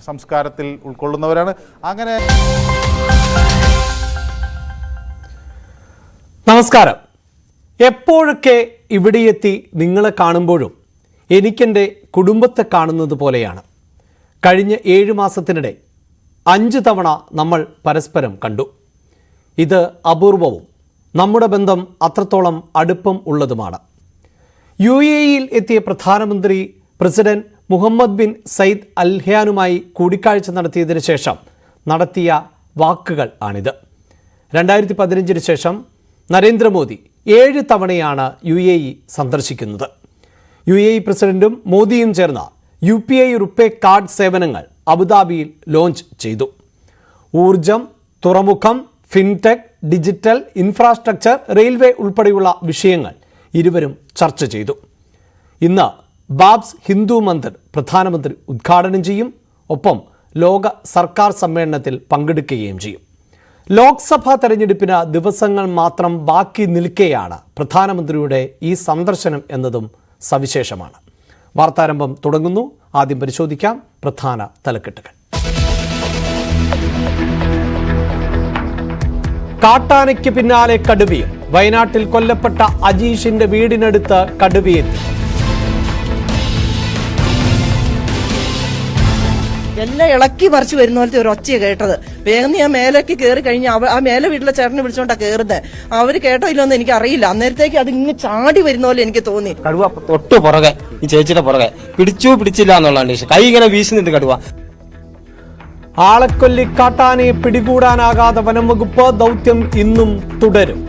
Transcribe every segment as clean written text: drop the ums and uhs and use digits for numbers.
സംസ്കാരത്തിൽ ഉൾക്കൊള്ളുന്നവരാണ്. അങ്ങനെ നമസ്കാരം. എപ്പോഴൊക്കെ ഇവിടെയെത്തി നിങ്ങളെ കാണുമ്പോഴും എനിക്കെൻ്റെ കുടുംബത്തെ കാണുന്നത് പോലെയാണ്. കഴിഞ്ഞ 7 മാസത്തിനിടെ 5 തവണ നമ്മൾ പരസ്പരം കണ്ടു. ഇത് അപൂർവവും നമ്മുടെ ബന്ധം അത്രത്തോളം അടുപ്പം ഉള്ളതുമാണ്. UAE-യിൽ എത്തിയ പ്രധാനമന്ത്രി പ്രസിഡന്റ് മുഹമ്മദ് ബിൻ സയ്യിദ് അൽ നഹ്യാനുമായി കൂടിക്കാഴ്ച നടത്തിയതിനു ശേഷം നടത്തിയ വാക്കുകൾ ആണിത്. 2015 ശേഷം നരേന്ദ്രമോദി 7 തവണയാണ് UAE സന്ദർശിക്കുന്നത്. UAE പ്രസിഡന്റും മോദിയും ചേർന്ന UPI റുപ്പേ കാർഡ് സേവനങ്ങൾ അബുദാബിയിൽ ലോഞ്ച് ചെയ്തു. ഊർജം, തുറമുഖം, ഫിൻടെക്, ഡിജിറ്റൽ ഇൻഫ്രാസ്ട്രക്ചർ, റെയിൽവേ ഉൾപ്പെടെയുള്ള വിഷയങ്ങൾ ഇരുവരും ചർച്ച ചെയ്തു. ഇന്ന് ബാബ്സ് ഹിന്ദു മന്ദിർ പ്രധാനമന്ത്രി ഉദ്ഘാടനം ചെയ്യും. ഒപ്പം ലോക സർക്കാർ സമ്മേളനത്തിൽ പങ്കെടുക്കുകയും ചെയ്യും. ലോക്സഭാ തെരഞ്ഞെടുപ്പിന് ദിവസങ്ങൾ മാത്രം ബാക്കി നിൽക്കെയാണ് പ്രധാനമന്ത്രിയുടെ ഈ സന്ദർശനം എന്നതും സവിശേഷമാണ്. വാർത്താരംഭം തുടങ്ങുന്നു. ആദ്യം പരിശോധിക്കാം പ്രധാന തലക്കെട്ടുകൾ. കാട്ടാനയ്ക്ക് പിന്നാലെ കടുവയും. വയനാട്ടിൽ കൊല്ലപ്പെട്ട അജീഷിന്റെ വീടിനടുത്ത് കടുവയെത്തി. എല്ലാം ഇളക്കി മറിച്ച് വരുന്ന പോലത്തെ ഒരു ഒച്ചയാണ് കേട്ടത്. വേഗം ഞാൻ മേലേക്ക് കയറി കഴിഞ്ഞ് ആ മേലെ വീട്ടിലെ ചേട്ടനെ വിളിച്ചോണ്ടാ കയറുന്നത്. അവര് കേട്ടോ ഇല്ലെന്ന് എനിക്ക് അറിയില്ല. അന്നേരത്തേക്ക് അത് ഇങ്ങനെ ചാടി വരുന്ന പോലെ എനിക്ക് തോന്നി. കടുവ തൊട്ട് പുറകെ, ഈ ചേച്ചിയുടെ പുറകെ പിടിച്ചില്ല എന്നുള്ളതാണ്. കൈ ഇങ്ങനെ വീശുന്നുണ്ട് കടുവ. ആളക്കൊല്ലി കാട്ടാനയെ പിടികൂടാനാകാതെ വനം വകുപ്പ് ദൗത്യം ഇന്നും തുടരും.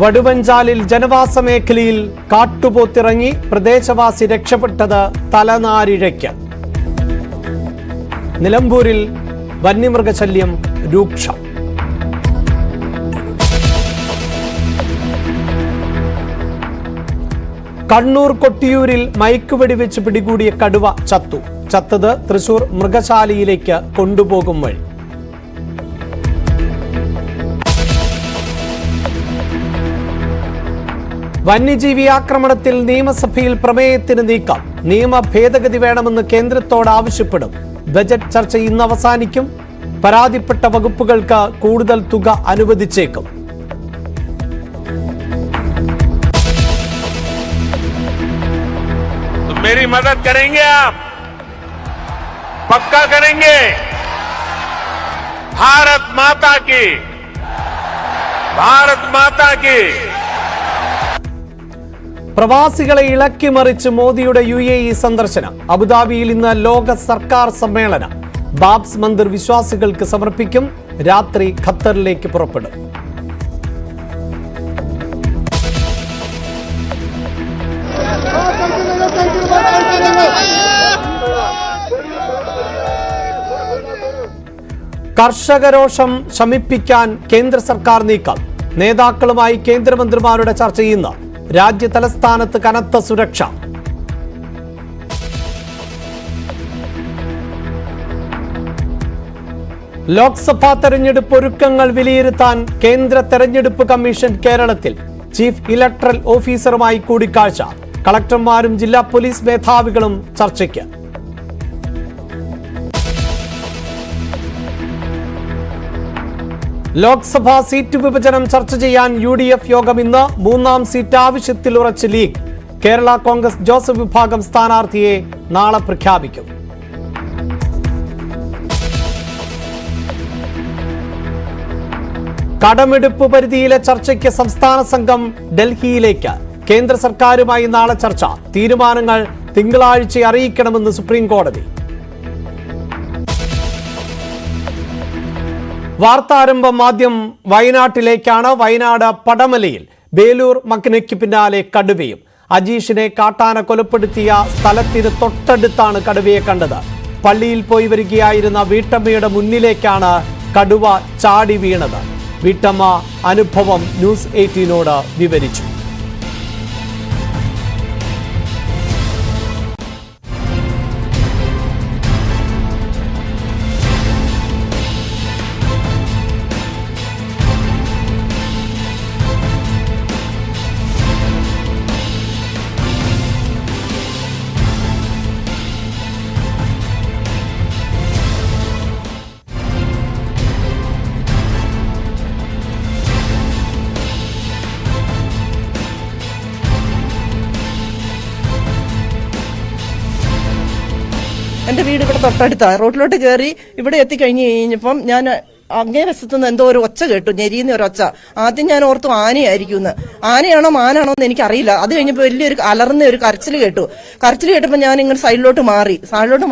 വടുവഞ്ചാലിൽ ജനവാസ മേഖലയിൽ കാട്ടുപോത്തിറങ്ങി. പ്രദേശവാസി രക്ഷപ്പെട്ടത് തലനാരിഴയ്ക്ക്. നിലമ്പൂരിൽ വന്യമൃഗശല്യം രൂക്ഷം. കണ്ണൂർ കൊട്ടിയൂരിൽ മയക്കുവെടി വെച്ച് പിടികൂടിയ കടുവ ചത്തത് തൃശൂർ മൃഗശാലയിലേക്ക് കൊണ്ടുപോകും വഴി. വന്യജീവി ആക്രമണത്തിൽ നിയമസഭയിൽ പ്രമേയത്തിന് നീക്കം. നിയമ ഭേദഗതി വേണമെന്ന് കേന്ദ്രത്തോട് ആവശ്യപ്പെടും. ബജറ്റ് ചർച്ച ഇന്ന് അവസാനിക്കും. പരാതിപ്പെട്ട വകുപ്പുകൾക്ക് കൂടുതൽ തുക അനുവദിച്ചേക്കും. मेरी मदद करेंगे आप, पक्का करेंगे. भारत माता की പ്രവാസികളെ ഇളക്കി മറിച്ച് മോദിയുടെ UAE സന്ദർശനം. അബുദാബിയിൽ ഇന്ന് ലോക സർക്കാർ സമ്മേളനം. ബാബ്സ് മന്ദിർ വിശ്വാസികൾക്ക് സമർപ്പിക്കും. രാത്രി ഖത്തറിലേക്ക് പുറപ്പെടും. കർഷകരോഷം ശമിപ്പിക്കാൻ കേന്ദ്ര സർക്കാർ നീക്കം. നേതാക്കളുമായി കേന്ദ്രമന്ത്രിമാരുടെ ചർച്ച ഇന്ന്. രാജ്യ തലസ്ഥാനത്ത് കനത്ത സുരക്ഷ. ലോക്സഭാ തെരഞ്ഞെടുപ്പ് ഒരുക്കങ്ങൾ വിലയിരുത്താൻ കേന്ദ്ര തെരഞ്ഞെടുപ്പ് കമ്മീഷൻ കേരളത്തിൽ. ചീഫ് ഇലക്ടറൽ ഓഫീസറുമായി കൂടിക്കാഴ്ച. കളക്ടർമാരും ജില്ലാ പോലീസ് മേധാവികളും ചർച്ചയ്ക്ക്. ലോക്സഭാ സീറ്റ് വിഭജനം ചർച്ച ചെയ്യാൻ UDF യോഗം ഇന്ന്. 3ാം സീറ്റ് ആവശ്യത്തിൽ ഉറച്ച് ലീഗ്. കേരള കോൺഗ്രസ് ജോസഫ് വിഭാഗം സ്ഥാനാർത്ഥിയെ നാളെ പ്രഖ്യാപിക്കും. കടമെടുപ്പ് പരിധിയിലെ ചർച്ചയ്ക്ക് സംസ്ഥാന സംഘം ഡൽഹിയിലേക്ക്. കേന്ദ്ര സർക്കാരുമായി നാളെ ചർച്ച. തീരുമാനങ്ങൾ തിങ്കളാഴ്ച അറിയിക്കണമെന്ന് സുപ്രീം കോടതി. വാർത്താരംഭം ആദ്യം വയനാട്ടിലേക്കാണ്. വയനാട് പടമലയിൽ ബേലൂർ മക്കനയ്ക്ക് പിന്നാലെ കടുവയും. അജീഷിനെ കാട്ടാന കൊലപ്പെടുത്തിയ സ്ഥലത്തിന് തൊട്ടടുത്താണ് കടുവയെ കണ്ടത്. പള്ളിയിൽ പോയി വരികയായിരുന്ന വീട്ടമ്മയുടെ മുന്നിലേക്കാണ് കടുവ ചാടി വീണത്. വീട്ടമ്മ അനുഭവം ന്യൂസ് 18നോട് വിവരിച്ചു. എന്റെ വീട് ഇവിടെ തൊട്ടടുത്താ. റോഡിലോട്ട് കയറി ഇവിടെ എത്തിക്കഴിഞ്ഞ് കഴിഞ്ഞപ്പം ഞാൻ അങ്ങേ വശത്തുനിന്ന് എന്തോ ഒരു ഒച്ച കേട്ടു, ഞെരിയുന്ന ഒരു ഒച്ച. ആദ്യം ഞാൻ ഓർത്തു ആനയായിരിക്കും. ആനയാണോ മാനാണോ എന്ന് എനിക്കറിയില്ല. അത് കഴിഞ്ഞപ്പോൾ വലിയൊരു അലർന്ന ഒരു കരച്ചിൽ കേട്ടു. കരച്ചിൽ കേട്ടപ്പോൾ ഞാൻ ഇങ്ങനെ സൈഡിലോട്ട്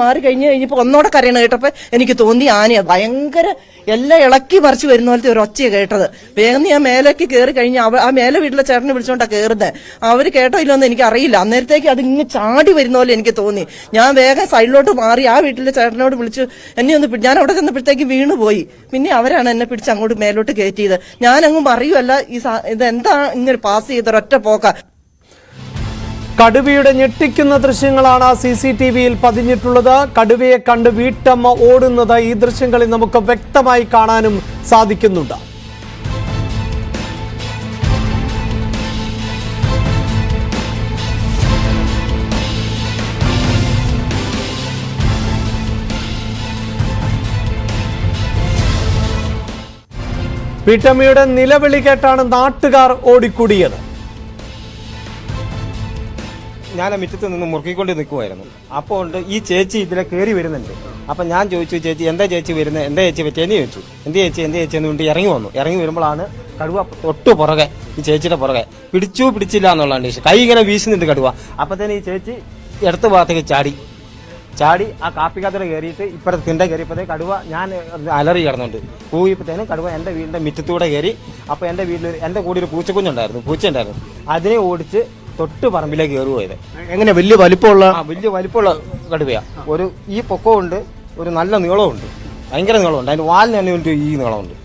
മാറി കഴിഞ്ഞപ്പോൾ ഒന്നോടെ കരയണ കേട്ടപ്പോൾ എനിക്ക് തോന്നി ആനയാ. ഭയങ്കര എല്ലാം ഇളക്കി മറിച്ച് വരുന്ന പോലത്തെ ഒരു ഒച്ചയാണ് കേട്ടത്. വേഗം ഞാൻ മേലേക്ക് കയറി കഴിഞ്ഞ് ആ മേലെ വീട്ടിലെ ചേട്ടനെ വിളിച്ചോണ്ടാണ് കയറുന്നത്. അവർ കേട്ടോ ഇല്ലോന്ന് എനിക്ക് അറിയില്ല. അന്നേരത്തേക്ക് അത് ഇങ്ങനെ ചാടി വരുന്ന പോലെ എനിക്ക് തോന്നി. ഞാൻ വേഗം സൈഡിലോട്ട് മാറി ആ വീട്ടിലെ ചേട്ടനോട് വിളിച്ചു എന്നെ ഒന്ന് ഞാൻ അവിടെ ചെന്നപ്പോഴത്തേക്ക് വീണുപോയി. പിന്നെ അവരാണ് എന്നെ പിടിച്ച് അങ്ങോട്ട് മേലോട്ട് കയറ്റിയത്. ഞാനങ്ങും അറിയുമല്ല ഇതെന്താ ഇങ്ങനെ പാസ് ചെയ്ത ഒറ്റ പോക്ക. കടുവയുടെ ഞെട്ടിക്കുന്ന ദൃശ്യങ്ങളാണ് CCTVയിൽ പതിഞ്ഞിട്ടുള്ളത്. കടുവയെ കണ്ട് വീട്ടമ്മ ഓടുന്നത് ഈ ദൃശ്യങ്ങളിൽ നമുക്ക് വ്യക്തമായി കാണാനും സാധിക്കുന്നുണ്ട്. വീട്ടമ്മയുടെ നിലവിളി കേട്ടാണ് നാട്ടുകാർ ഓടിക്കൂടിയത്. ഞാൻ ആ മുറ്റത്ത് നിന്ന് മുറുക്കിക്കൊണ്ട് നിൽക്കുമായിരുന്നു. അപ്പോൾ ഉണ്ട് ഈ ചേച്ചി ഇതിലെ കയറി വരുന്നുണ്ട്. അപ്പം ഞാൻ ചോദിച്ചു, ചേച്ചി എന്താ ചേച്ചി വരുന്നത്, എന്താ ചേച്ചി പറ്റിയെന്ന് ചോദിച്ചു. എന്ത് ചേച്ചി എന്നുകൊണ്ട് ഇറങ്ങി വന്നു. ഇറങ്ങി വരുമ്പോഴാണ് കടുവ തൊട്ട് പുറകെ, ഈ ചേച്ചിയുടെ പുറകെ പിടിച്ചില്ല എന്നുള്ളതാണ്. കൈ ഇങ്ങനെ വീശുന്നുണ്ട് കടുവ. അപ്പത്തേന് ഈ ചേച്ചി ഇടത്ത് ഭാഗത്തേക്ക് ചാടി ആ കാപ്പിക്കാത്തറ കയറിയിട്ട് ഇപ്പുറത്തെ തിണ്ട കയറിയപ്പോഴത്തേ കടുവ ഞാൻ അലറി കിടന്നുണ്ട്. പോയപ്പോഴത്തേനും കടുവ എൻ്റെ വീടിൻ്റെ മുറ്റത്തൂടെ കയറി. അപ്പോൾ എൻ്റെ വീട്ടിൽ എൻ്റെ കൂടെ ഒരു പൂച്ചയുണ്ടായിരുന്നു. അതിനെ ഓടിച്ച് തൊട്ട് പറമ്പിലേക്ക് കയറി പോയത്. എങ്ങനെ വലിയ വലിപ്പമുള്ള കടുവയാ. ഈ പൊക്കമുണ്ട്, ഒരു നല്ല നീളമുണ്ട്, ഭയങ്കര നീളമുണ്ട്. അതിന്റെ വാലിന് തന്നെ ഈ നീളമുണ്ട്.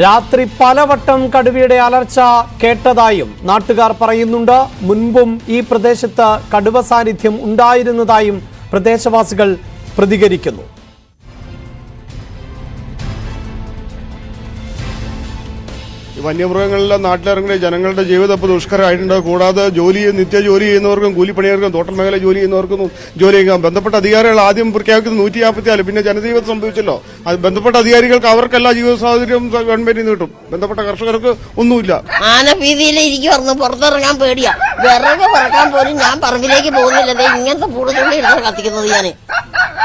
രാത്രി പലവട്ടം കടുവയുടെ അലർച്ച കേട്ടതായും നാട്ടുകാർ പറയുന്നുണ്ട്. മുൻപും ഈ പ്രദേശത്ത് കടുവ സാന്നിധ്യം ഉണ്ടായിരുന്നതായും പ്രദേശവാസികൾ പ്രതികരിക്കുന്നു. വന്യമൃഗങ്ങളെല്ലാം നാട്ടിലിറങ്ങുന്ന ജനങ്ങളുടെ ജീവിതം ഇപ്പോൾ ദുഷ്കരമായിട്ടുണ്ട്. കൂടാതെ നിത്യ ജോലി ചെയ്യുന്നവർക്കും കൂലിപ്പണിയർക്കും തോട്ടം മേഖല ജോലി ചെയ്യുന്നവർക്കും ജോലി ചെയ്യാം. ബന്ധപ്പെട്ട അധികാരികൾ ആദ്യം പ്രഖ്യാപിക്കുന്നത് 154, പിന്നെ ജനജീവിതം സംഭവിച്ചല്ലോ. അത് ബന്ധപ്പെട്ട അധികാരികൾക്ക് അവർക്കെല്ലാ ജീവിത സാഹചര്യം ഗവൺമെന്റിൽ നിന്ന് കിട്ടും. ബന്ധപ്പെട്ട കർഷകർക്ക് ഒന്നുമില്ല. ആനഭീതിയിലിരിക്കുവായിരുന്നു, പുറത്തിറങ്ങാൻ പേടിയാ. വിറക് പറക്കാൻ പോലും ഞാൻ പറമ്പിലേക്ക് പോകുന്നില്ല. ഇങ്ങനത്തെ പൂടത്തുള്ളി ഇരുന്ന് കത്തിക്കുന്നത്. ഞാൻ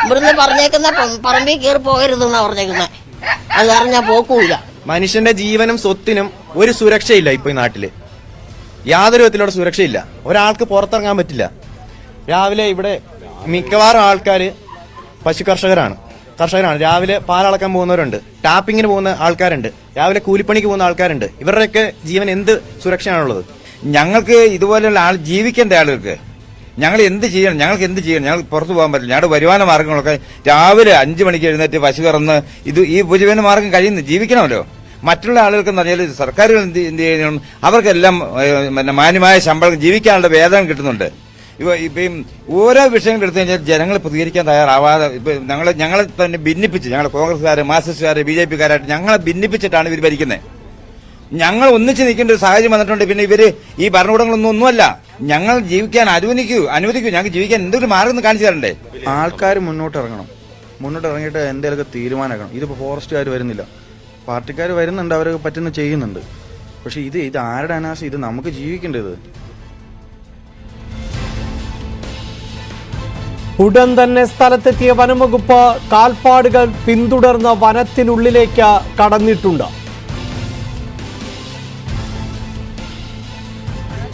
ഇവിടുന്ന് പറഞ്ഞേക്കുന്ന പറമ്പിൽ കയറി പോകരുതെന്നാ പറഞ്ഞേക്കുന്നത്. അത് കാരണം ഞാൻ പോക്കൂല. മനുഷ്യന്റെ ജീവനും സ്വത്തിനും ഒരു സുരക്ഷയില്ല. ഇപ്പൊ ഈ നാട്ടില് യാതൊരു വിധത്തിലുള്ള സുരക്ഷയില്ല. ഒരാൾക്ക് പുറത്തിറങ്ങാൻ പറ്റില്ല. രാവിലെ ഇവിടെ മിക്കവാറും ആൾക്കാർ പശു കർഷകരാണ്. രാവിലെ പാലളക്കാൻ പോകുന്നവരുണ്ട്, ടാപ്പിങ്ങിന് പോകുന്ന ആൾക്കാരുണ്ട്, രാവിലെ കൂലിപ്പണിക്ക് പോകുന്ന ആൾക്കാരുണ്ട്. ഇവരുടെയൊക്കെ ജീവൻ എന്ത് സുരക്ഷയാണുള്ളത്? ഞങ്ങൾക്ക് ഇതുപോലെയുള്ള ജീവിക്കേണ്ട ആളുകൾക്ക് ഞങ്ങൾ എന്ത് ചെയ്യണം? ഞങ്ങൾ പുറത്തു പോകാൻ പറ്റില്ല. ഞങ്ങളുടെ വരുമാന മാർഗങ്ങളൊക്കെ രാവിലെ 5 മണിക്ക് എഴുന്നേറ്റ് പശു കറന്ന് ഈ ഉപജീവന മാർഗം കഴിയുന്നു, ജീവിക്കണമല്ലോ. മറ്റുള്ള ആളുകൾക്ക് പറഞ്ഞാൽ സർക്കാരുകൾ എന്ത് ചെയ്യണം? അവർക്കെല്ലാം മാന്യമായ ശമ്പളം, ജീവിക്കാനുള്ള വേതനം കിട്ടുന്നുണ്ട്. ഇപ്പം ഓരോ വിഷയങ്ങൾ എടുത്തു കഴിഞ്ഞാൽ ജനങ്ങൾ പ്രതികരിക്കാൻ തയ്യാറാവാതെ ഞങ്ങളെ തന്നെ ഭിന്നിപ്പിച്ച്, ഞങ്ങൾ കോൺഗ്രസ്സുകാർ, മാർക്സിസ്റ്റുകാർ, BJP-കാരായിട്ട് ഞങ്ങളെ ഭിന്നിപ്പിച്ചിട്ടാണ് ഇവർ ഭരിക്കുന്നത്. ഞങ്ങൾ ഒന്നിച്ച് നിൽക്കേണ്ട ഒരു സാഹചര്യം വന്നിട്ടുണ്ട്. പിന്നെ ഇവര് ഈ ഭരണകൂടങ്ങളൊന്നുമല്ല. ഞങ്ങൾ ജീവിക്കാൻ അനുവദിക്കൂ. ഞങ്ങൾക്ക് ജീവിക്കാൻ എന്തൊരു മാർഗം കാണിച്ചു തരണ്ടേ? ആൾക്കാർ മുന്നോട്ട് ഇറങ്ങിയിട്ട് എന്തെങ്കിലുമൊക്കെ തീരുമാനമാക്കണം. ഇതിപ്പോ ഫോറസ്റ്റുകാർ വരുന്നില്ല, പാർട്ടിക്കാർ വരുന്നുണ്ട്, അവരൊക്കെ പറ്റുന്ന ചെയ്യുന്നുണ്ട്. പക്ഷെ ഇത് ആരുടെ അനാശം? ഇത് നമുക്ക് ജീവിക്കേണ്ടത്. ഉടൻ തന്നെ സ്ഥലത്തെത്തിയ വനംവകുപ്പ് കാൽപ്പാടുകൾ പിന്തുടർന്ന് വനത്തിനുള്ളിലേക്ക് കടന്നിട്ടുണ്ട്.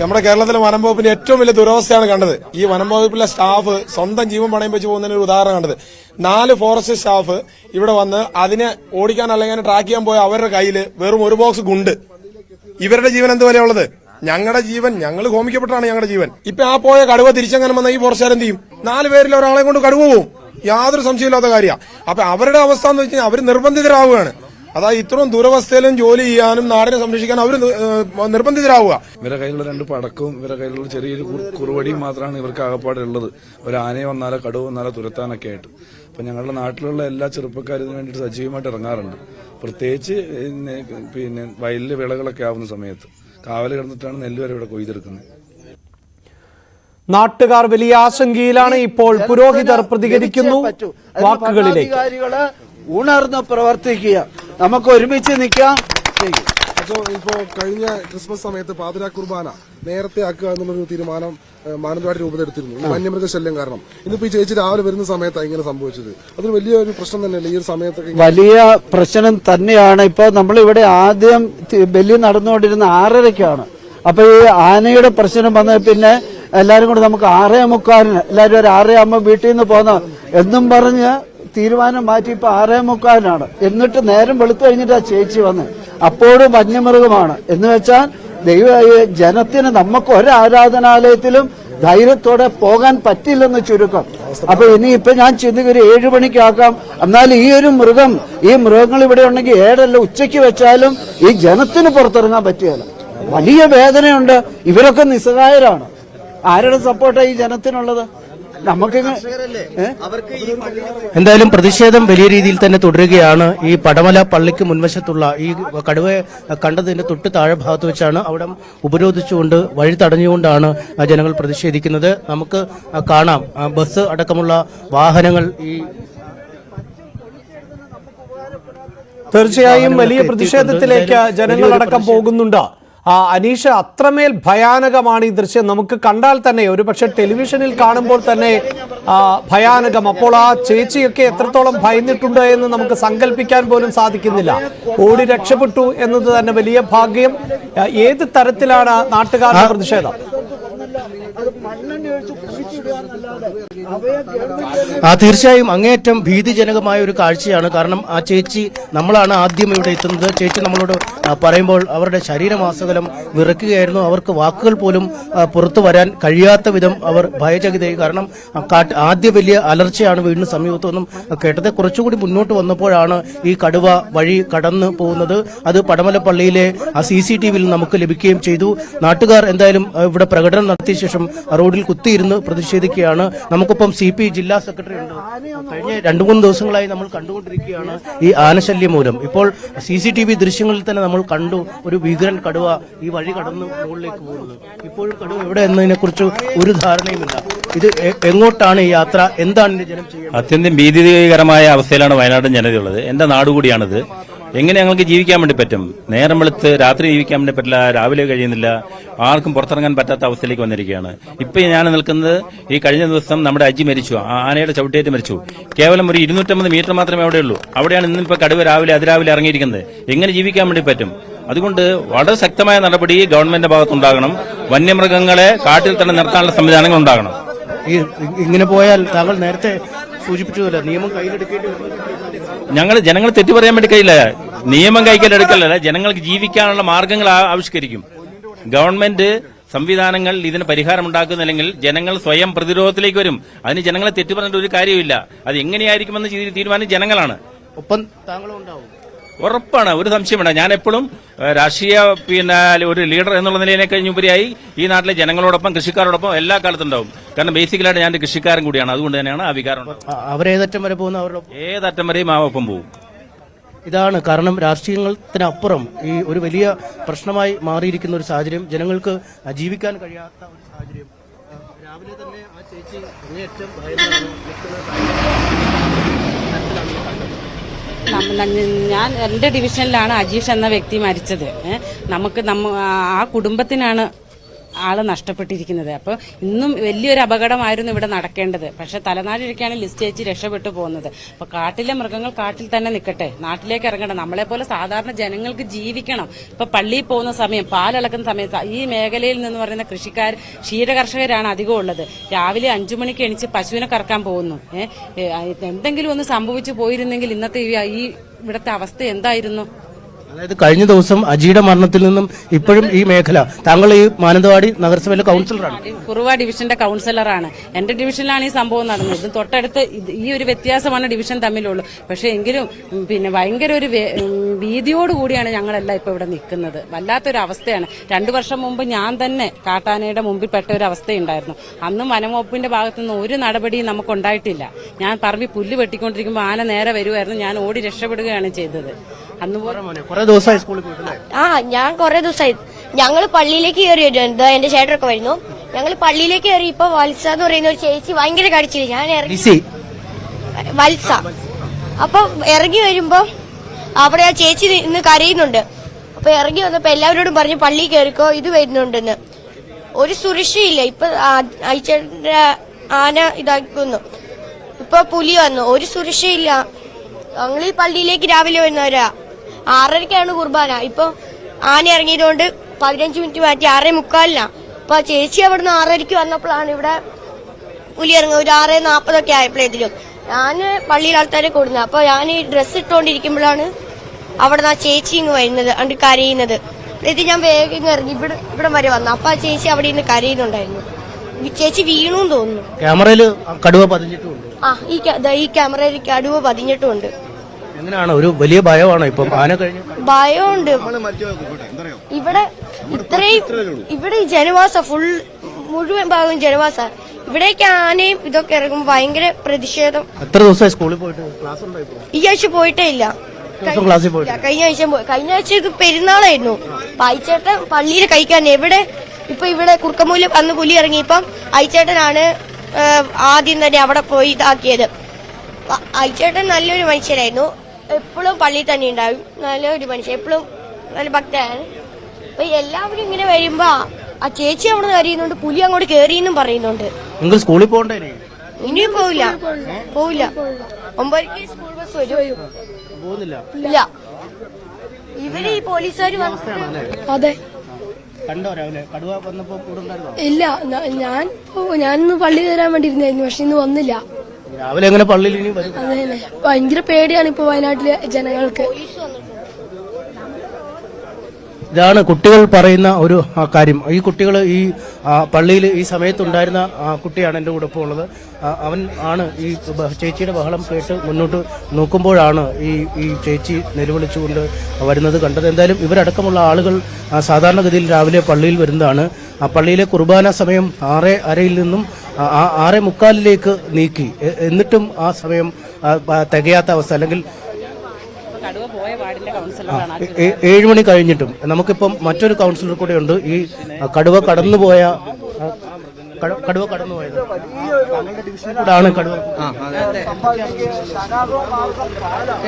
നമ്മുടെ കേരളത്തിലെ വനം വകുപ്പിന്റെ ഏറ്റവും വലിയ ദുരവസ്ഥയാണ് കണ്ടത്. ഈ വനം വകുപ്പിലെ സ്റ്റാഫ് സ്വന്തം ജീവൻ പണയം വെച്ച് പോകുന്നതിന് ഒരു ഉദാഹരണം കണ്ടത്. 4 ഫോറസ്റ്റ് സ്റ്റാഫ് ഇവിടെ വന്ന് അതിനെ ഓടിക്കാൻ അല്ലെങ്കിൽ ട്രാക്ക് ചെയ്യാൻ പോയ അവരുടെ കയ്യിൽ വെറും ഒരു ബോക്സ് ഗുണ്ട്. ഇവരുടെ ജീവൻ എന്ത് വിലയുള്ളത്? ഞങ്ങളുടെ ജീവൻ, ഞങ്ങൾ ഹോമിക്കപ്പെട്ടാണ് ഞങ്ങളുടെ ജീവൻ. ഇപ്പൊ ആ പോയ കടുവ തിരിച്ചങ്ങനെ വന്ന ഈ ഫോറസ്റ്റുകാർ എന്ത് ചെയ്യും? 4 പേരിൽ ഒരാളെ കൊണ്ട് കടുവ പോവും. യാതൊരു സംശയമില്ലാത്ത കാര്യമാണ്. അപ്പൊ അവരുടെ അവസ്ഥ എന്ന് വെച്ച് കഴിഞ്ഞാൽ അവർ നിർബന്ധിതരാവുകയാണ്. അതായത് ഇത്രയും ദുരവസ്ഥയിലും ജോലി ചെയ്യാനും നാടിനെ സംരക്ഷിക്കാനും അവർ നിർബന്ധിതരാവുക. ഇവരുടെ കയ്യിലുള്ള 2 പടക്കവും ഇവരുടെ കയ്യിലുള്ള ചെറിയൊരു കുറുവടിയും മാത്രമാണ് ഇവർക്ക് ആകപ്പാടുള്ളത്. ഒരു ആനയെ വന്നാലോ കടുവ വന്നാലോ തുരത്താനൊക്കെ ആയിട്ട്. അപ്പൊ ഞങ്ങളുടെ നാട്ടിലുള്ള എല്ലാ ചെറുപ്പക്കാരും ഇതിനു വേണ്ടിയിട്ട് സജീവമായിട്ട് ഇറങ്ങാറുണ്ട്. പ്രത്യേകിച്ച് പിന്നെ വയലിലെ വിളകളൊക്കെ ആവുന്ന സമയത്ത് കാവൽ കിടന്നിട്ടാണ് നെല്ല് വരെ ഇവിടെ കൊയ്തെടുക്കുന്നത്. നാട്ടുകാർ വലിയ ആശങ്കയിലാണ്. ഇപ്പോൾ പുരോഹിതർ പ്രതികരിക്കുന്നു. വാക്കുകളിലേക്ക് ഉണർന്ന് പ്രവർത്തിക്കുക. നമുക്ക് ഒരുമിച്ച് നിൽക്കാം. ഇപ്പോ കഴിഞ്ഞ ക്രിസ്മസ് സമയത്ത് പാതിരാ കുർബാന നേരത്തെ ആക്കുക എന്നുള്ളൊരു തീരുമാനം മാനന്തവാടി രൂപത എടുത്തിരുന്നു വന്യമൃഗ ശല്യം കാരണം. ഇന്നിപ്പോ ഈ ചേച്ചി രാവിലെ വരുന്ന സമയത്താണ് ഇങ്ങനെ സംഭവിച്ചത്. അതൊരു വലിയൊരു പ്രശ്നം തന്നെയല്ലേ ഈ ഒരു സമയത്തൊക്കെ? വലിയ പ്രശ്നം തന്നെയാണ്. ഇപ്പൊ നമ്മളിവിടെ ആദ്യം ബലി നടന്നുകൊണ്ടിരുന്ന 6:30-ക്കാണ്. അപ്പൊ ഈ ആനയുടെ പ്രശ്നം വന്നത് പിന്നെ എല്ലാരും കൂടെ നമുക്ക് 6:45 എല്ലാരും ഒരു 6:30 വീട്ടിൽ നിന്ന് പോന്ന എന്നും പറഞ്ഞ് തീരുമാനം മാറ്റി ഇപ്പൊ 6:45 എന്നിട്ട് നേരം വെളുത്തു കഴിഞ്ഞിട്ടാ ചേച്ചി വന്ന്. അപ്പോഴും വന്യമൃഗമാണ് എന്ന് വെച്ചാൽ ജനത്തിന് നമുക്ക് ഒരു ആരാധനാലയത്തിലും ധൈര്യത്തോടെ പോകാൻ പറ്റില്ലെന്ന് ചുരുക്കം. അപ്പൊ ഇനിയിപ്പൊ ഞാൻ ചിന്തിക്കൊരു 7 മണിക്കാക്കാം. എന്നാൽ ഈ ഒരു മൃഗം ഈ മൃഗങ്ങൾ ഇവിടെ ഉണ്ടെങ്കിൽ 7 ഉച്ചയ്ക്ക് വെച്ചാലും ഈ ജനത്തിന് പുറത്തിറങ്ങാൻ പറ്റുകയില്ല. വലിയ വേദനയുണ്ട്. ഇവരൊക്കെ നിസ്സഹായരാണ്. ആരുടെ സപ്പോർട്ടാണ് ഈ ജനത്തിനുള്ളത്? നമുക്ക് എന്തായാലും പ്രതിഷേധം വലിയ രീതിയിൽ തന്നെ തുടരുകയാണ്. ഈ പടമല പള്ളിക്ക് മുൻവശത്തുള്ള ഈ കടുവയെ കണ്ടതിന്റെ തൊട്ട് താഴെ ഭാഗത്ത് വെച്ചാണ് അവിടെ ഉപരോധിച്ചുകൊണ്ട് വഴി തടഞ്ഞുകൊണ്ടാണ് ജനങ്ങൾ പ്രതിഷേധിക്കുന്നത്. നമുക്ക് കാണാം ബസ് അടക്കമുള്ള വാഹനങ്ങൾ ഈ തീർച്ചയായും വലിയ പ്രതിഷേധത്തിലേക്ക് ജനങ്ങളടക്കം പോകുന്നുണ്ട്. അനീഷ, അത്രമേൽ ഭയാനകമാണ് ഈ ദൃശ്യം. നമുക്ക് കണ്ടാൽ തന്നെ ഒരുപക്ഷെ ടെലിവിഷനിൽ കാണുമ്പോൾ തന്നെ ഭയാനകം. അപ്പോൾ ആ ചേച്ചിയൊക്കെ എത്രത്തോളം ഭയന്നിട്ടുണ്ട് എന്ന് നമുക്ക് സങ്കല്പിക്കാൻ പോലും സാധിക്കുന്നില്ല. ഓടി രക്ഷപ്പെട്ടു എന്നത് തന്നെ വലിയ ഭാഗ്യം. ഏത് തരത്തിലാണ് നാട്ടുകാരുടെ പ്രതിഷേധം? തീർച്ചയായും അങ്ങേയറ്റം ഭീതിജനകമായ ഒരു കാഴ്ചയാണ്. കാരണം ആ ചേച്ചി, നമ്മളാണ് ആദ്യം ഇവിടെ എത്തുന്നത്. ചേച്ചി നമ്മളോട് പറയുമ്പോൾ അവരുടെ ശരീരമാസകലം വിറക്കുകയായിരുന്നു. അവർക്ക് വാക്കുകൾ പോലും പുറത്തു വരാൻ കഴിയാത്ത വിധം അവർ ഭയചകിതയായി. കാരണം ആദ്യ വലിയ അലർച്ചയാണ് വീടിന് സമീപത്തൊന്നും കേട്ടത്. കുറച്ചുകൂടി മുന്നോട്ട് വന്നപ്പോഴാണ് ഈ കടുവ വഴി കടന്നു പോകുന്നത്. അത് പടമല പള്ളിയിലെ ആ CCTVയിൽ നമുക്ക് ലഭിക്കുകയും ചെയ്തു. നാട്ടുകാർ എന്തായാലും ഇവിടെ പ്രകടനം നടത്തിയ ശേഷം റോഡിൽ കുത്തിയിരുന്ന് പ്രതിഷേധിക്കുകയാണ്. നമുക്കൊപ്പം CP ജില്ലാ സെക്രട്ടറി ഉണ്ട്. കഴിഞ്ഞ 2-3 ദിവസങ്ങളായി നമ്മൾ കണ്ടുകൊണ്ടിരിക്കുകയാണ് ഈ ആനശല്യം മൂലം. ഇപ്പോൾ CCTV ദൃശ്യങ്ങളിൽ തന്നെ നമ്മൾ കണ്ടു ഒരു ഭീകരൻ കടുവ ഈ വഴി കടന്ന് മുകളിലേക്ക് പോകുന്നത്. ഇപ്പോഴും കടുവ എവിടെ എന്നതിനെ കുറിച്ച് ഒരു ധാരണയുമില്ല. ഇത് എങ്ങോട്ടാണ് ഈ യാത്ര? എന്താണ് ഇതിന്റെ ജനം ചെയ്യുന്നത്? അത്യന്തം ഭീതികരമായ അവസ്ഥയിലാണ് വയനാട് ജനതയുള്ളത്. എന്റെ നാടുകൂടിയാണിത്. എങ്ങനെ ഞങ്ങൾക്ക് ജീവിക്കാൻ വേണ്ടി പറ്റും? നേരം വെളുത്ത് രാത്രി ജീവിക്കാൻ വേണ്ടി പറ്റില്ല, രാവിലെ കഴിയുന്നില്ല, ആർക്കും പുറത്തിറങ്ങാൻ പറ്റാത്ത അവസ്ഥയിലേക്ക് വന്നിരിക്കുകയാണ്. ഇപ്പൊ ഞാൻ നിൽക്കുന്നത് ഈ കഴിഞ്ഞ ദിവസം നമ്മുടെ അജി മരിച്ചു, ആനയുടെ ചവിട്ടേറ്റ് മരിച്ചു. കേവലം ഒരു 250 മീറ്റർ മാത്രമേ അവിടെയുള്ളൂ. അവിടെയാണ് ഇന്നിപ്പോ കടുവ അതിരാവിലെ ഇറങ്ങിയിരിക്കുന്നത്. എങ്ങനെ ജീവിക്കാൻ വേണ്ടി പറ്റും? അതുകൊണ്ട് വളരെ ശക്തമായ നടപടി ഗവൺമെന്റിന്റെ ഭാഗത്തുണ്ടാകണം. വന്യമൃഗങ്ങളെ കാട്ടിൽ തന്നെ നിർത്താനുള്ള സംവിധാനങ്ങൾ ഉണ്ടാകണം. ഇങ്ങനെ പോയാൽ താങ്കൾ നേരത്തെ സൂചിപ്പിച്ചതല്ല, നിയമം കയ്യിലെടുക്കേണ്ടി വരും. ജനങ്ങൾ തെറ്റു പറയാൻ വേണ്ടി കഴിയില്ല. നിയമം കൈക്കലെടുക്കലല്ല, ജനങ്ങൾക്ക് ജീവിക്കാനുള്ള മാർഗങ്ങൾ ആവിഷ്കരിക്കും. ഗവൺമെന്റ് സംവിധാനങ്ങൾ ഇതിന് പരിഹാരം ഉണ്ടാക്കുന്നില്ലെങ്കിൽ ജനങ്ങൾ സ്വയം പ്രതിരോധത്തിലേക്ക് വരും. അതിന് ജനങ്ങളെ തെറ്റു പറഞ്ഞിട്ട് ഒരു കാര്യമില്ല. അത് എങ്ങനെയായിരിക്കുമെന്ന് തീരുമാനം ജനങ്ങളാണ്. ഒപ്പം താങ്കളും ഉണ്ടാവും. ഉറപ്പാണ്, ഒരു സംശയമുണ്ട്. ഞാൻ എപ്പോഴും രാഷ്ട്രീയ ഒരു ലീഡർ എന്നുള്ള നിലയിലെ കഴിഞ്ഞുപരിയായി ഈ നാട്ടിലെ ജനങ്ങളോടൊപ്പം കൃഷിക്കാരോടൊപ്പം എല്ലാ കാലത്തും ഉണ്ടാവും. കാരണം ബേസിക്കലായിട്ട് ഞാൻ കൃഷിക്കാരൻ കൂടിയാണ്. അതുകൊണ്ട് തന്നെയാണ് ആ വികാരം. അവരേതറ്റം വരെ പോകുന്ന അവരുടെ ഏതറ്റം വരെയും ആ ഒപ്പം പോകും. ഇതാണ് കാരണം. രാഷ്ട്രീയത്തിനപ്പുറം ഈ ഒരു വലിയ പ്രശ്നമായി മാറിയിരിക്കുന്ന ഒരു സാഹചര്യം, ജനങ്ങൾക്ക് ജീവിക്കാൻ കഴിയാത്ത ഒരു സാഹചര്യം. രാവിലെ തന്നെ ആ ചേച്ചി അങ്ങേയറ്റം ഞാൻ എന്റെ ഡിവിഷനിലാണ് അജീഷ് എന്ന വ്യക്തി മരിച്ചത്. നമുക്ക് ആ കുടുംബത്തിനാണ് ആള് നഷ്ടപ്പെട്ടിരിക്കുന്നത്. അപ്പോൾ ഇന്നും വലിയൊരു അപകടമായിരുന്നു ഇവിടെ നടക്കേണ്ടത്. പക്ഷെ തലനാടിരിക്കാണ് ലിസ്റ്റ് ചേച്ചി രക്ഷപ്പെട്ടു പോകുന്നത്. അപ്പൊ കാട്ടിലെ മൃഗങ്ങൾ കാട്ടിൽ തന്നെ നിൽക്കട്ടെ, നാട്ടിലേക്ക് ഇറങ്ങണം. നമ്മളെ പോലെ സാധാരണ ജനങ്ങൾക്ക് ജീവിക്കണം. ഇപ്പൊ പള്ളിയിൽ പോകുന്ന സമയം, പാലിളക്കുന്ന സമയത്ത് ഈ മേഖലയിൽ നിന്ന് പറയുന്ന ക്ഷീരകർഷകരാണ് അധികം ഉള്ളത്. രാവിലെ 5 മണിക്ക് എണീച്ച് പശുവിനെ കറക്കാൻ പോകുന്നു. എന്തെങ്കിലും ഒന്ന് സംഭവിച്ചു പോയിരുന്നെങ്കിൽ ഇന്നത്തെ ഈ ഇവിടുത്തെ അവസ്ഥ എന്തായിരുന്നു? അതായത് കഴിഞ്ഞ ദിവസം അജിയുടെ മരണത്തിൽ നിന്നും ഇപ്പോഴും ഈ മേഖല, താങ്കൾ ഈ മാനന്തവാടി നഗരസഭയിലെ കൗൺസിലറാണ്, കുറുവ ഡിവിഷന്റെ കൗൺസിലറാണ്. എന്റെ ഡിവിഷനിലാണ് ഈ സംഭവം നടന്നത്. തൊട്ടടുത്ത് ഈ ഒരു വ്യത്യാസമാണ് ഡിവിഷൻ തമ്മിലുള്ളൂ. പക്ഷെ എങ്കിലും ഭയങ്കര ഒരു ഭീതിയോടുകൂടിയാണ് ഞങ്ങളെല്ലാം ഇപ്പൊ ഇവിടെ നിൽക്കുന്നത്. വല്ലാത്തൊരു അവസ്ഥയാണ്. 2 വർഷം മുമ്പ് ഞാൻ തന്നെ കാട്ടാനയുടെ മുമ്പിൽ പെട്ട ഒരു അവസ്ഥയുണ്ടായിരുന്നു. അന്നും വനംവകുപ്പിന്റെ ഭാഗത്തുനിന്ന് ഒരു നടപടിയും നമുക്കുണ്ടായിട്ടില്ല. ഞാൻ പറമ്പി പുല്ല് വെട്ടിക്കൊണ്ടിരിക്കുമ്പോൾ ആന നേരെ വരുമായിരുന്നു. ഞാൻ ഓടി രക്ഷപ്പെടുകയാണ് ചെയ്തത്. ഞാൻ കുറെ ദിവസമായി. ഞങ്ങൾ പള്ളിയിലേക്ക് കയറി വരുന്നത്, എന്റെ ചേട്ടനൊക്കെ വരുന്നു. ഞങ്ങൾ പള്ളിയിലേക്ക് കയറി ഇപ്പൊ വത്സ എന്ന് പറയുന്ന ഒരു ചേച്ചി ഭയങ്കര കടിച്ചില്ല. ഞാൻ ഇറങ്ങി വത്സ. അപ്പൊ ഇറങ്ങി വരുമ്പോ അവിടെ ആ ചേച്ചി ഇന്ന് കരയുന്നുണ്ട്. അപ്പൊ അപ്പൊ ഇറങ്ങി വന്നപ്പോ എല്ലാവരോടും പറഞ്ഞു പള്ളി കയറിക്കോ, ഇത് വരുന്നുണ്ടെന്ന്. ഒരു സുരക്ഷയില്ല. ഇപ്പൊ അയച്ചേട്ടന്റെ ആന ഇതാക്കുന്നു, ഇപ്പൊ പുലി വന്നു, ഒരു സുരക്ഷയില്ല. ഞങ്ങൾ ഈ പള്ളിയിലേക്ക് രാവിലെ വരുന്നവരാ. 6:30ക്കാണ് കുർബാന. ഇപ്പൊ ആന ഇറങ്ങിയതുകൊണ്ട് 15 മിനിറ്റ് മാറ്റി 6:45. അപ്പൊ ചേച്ചി അവിടുന്ന് 6:30ക്ക് വന്നപ്പോഴാണ് ഇവിടെ പുലി ഇറങ്ങുക. ഒരു 6:40 ആയപ്പോഴേക്കും ഞാന് പള്ളിയിൽ ആൾക്കാരെ കൊടുക്കുന്നത്. അപ്പൊ ഞാൻ ഈ ഡ്രസ്സ് ഇട്ടുകൊണ്ടിരിക്കുമ്പോഴാണ് അവിടെ ആ ചേച്ചി ഇങ്ങ് വരുന്നത്, അണ്ട് കരയുന്നത്. ഇത് ഞാൻ വേഗം ഇങ്ങ് ഇറങ്ങി ഇവിടെ വരെ വന്നു. അപ്പൊ ആ ചേച്ചി അവിടെ നിന്ന് കരയുന്നുണ്ടായിരുന്നു. ചേച്ചി വീണു തോന്നുന്നു. ക്യാമറയിൽ കടുവ പതിഞ്ഞിട്ടുണ്ട്. ഈ ക്യാമറയിൽ കടുവ പതിഞ്ഞിട്ടുമുണ്ട്. എങ്ങനെയാണ്, ഒരു വലിയ ഭയമാണോ ഇപ്പം ആന കഴിഞ്ഞു? ഭയമുണ്ട്. ഇവിടെ ഈ ജനവാസ മുഴുവൻ ഭാഗം ജനവാസ. ഇവിടേക്ക് ആനയും ഇതൊക്കെ ഇറങ്ങും. ഭയങ്കര പ്രതിഷേധം. എത്ര ദിവസമായി സ്കൂളിൽ പോയിട്ട്? ഈ ആഴ്ച പോയിട്ടേ ഇല്ല. കഴിഞ്ഞ ആഴ്ച ഇത് പെരുന്നാളായിരുന്നു. അയച്ചേട്ടൻ പള്ളിയിൽ കഴിക്കാൻ ഇവിടെ കുറുക്കമൂല അന്ന് പുലി ഇറങ്ങിയപ്പം അയച്ചേട്ടനാണ് ആദ്യം തന്നെ അവിടെ പോയി ഇതാക്കിയത്. അയച്ചേട്ടൻ നല്ലൊരു മനുഷ്യനായിരുന്നു. എപ്പോഴും പള്ളിയിൽ തന്നെ ഉണ്ടാവും. നല്ലൊരു മനുഷ്യൻ, എപ്പോഴും നല്ല ഭക്തനാണ്. അപ്പൊ എല്ലാവരും ഇങ്ങനെ വരുമ്പോ ആ ചേച്ചി അവിടെ കരയുന്നുണ്ട്, പുലി അങ്ങോട്ട് കേറിയെന്നും പറയുന്നുണ്ട്. നിങ്ങൾ സ്കൂളിൽ പോകണ്ടേ? ഇനിയും പോവില്ല. 9:00 സ്കൂൾ ബസ് വരും. ഇല്ല, ഇവര് ഈ പോലീസുകാർ അതെ കണ്ടോ രാവിലെ കടുവ വന്നപ്പോ? ഇല്ല, ഞാനിന്ന് പള്ളി തരാൻ വേണ്ടി ഇരുന്നായിരുന്നു, പക്ഷെ ഇന്ന് വന്നില്ല. രാവിലെ എങ്ങനെ പള്ളിയിൽ ഇനി വരും? അതെ, ഭയങ്കര പേടിയാണ് ഇപ്പൊ വയനാട്ടിലെ ജനങ്ങൾക്ക്. ഇതാണ് കുട്ടികൾ പറയുന്ന ഒരു കാര്യം. ഈ കുട്ടികൾ ഈ പള്ളിയിൽ ഈ സമയത്തുണ്ടായിരുന്ന കുട്ടിയാണ് എൻ്റെ കൂടെ ഇപ്പോൾ ഉള്ളത്. അവൻ ആണ് ഈ ചേച്ചിയുടെ ബഹളം കേട്ട് മുന്നോട്ട് നോക്കുമ്പോഴാണ് ഈ ചേച്ചി നിലവിളിച്ചുകൊണ്ട് വരുന്നത് കണ്ടത്. എന്തായാലും ഇവരടക്കമുള്ള ആളുകൾ സാധാരണഗതിയിൽ രാവിലെ പള്ളിയിൽ വരുന്നതാണ്. ആ പള്ളിയിലെ കുർബാന സമയം 6:30 നിന്നും 6:45 നീക്കി. എന്നിട്ടും ആ സമയം തികയാത്ത അവസ്ഥ. അല്ലെങ്കിൽ 7 മണി കഴിഞ്ഞിട്ടും നമുക്കിപ്പം മറ്റൊരു കൗൺസിലർ കൂടെ ഉണ്ട്. ഈ കടുവ കടന്നുപോയത്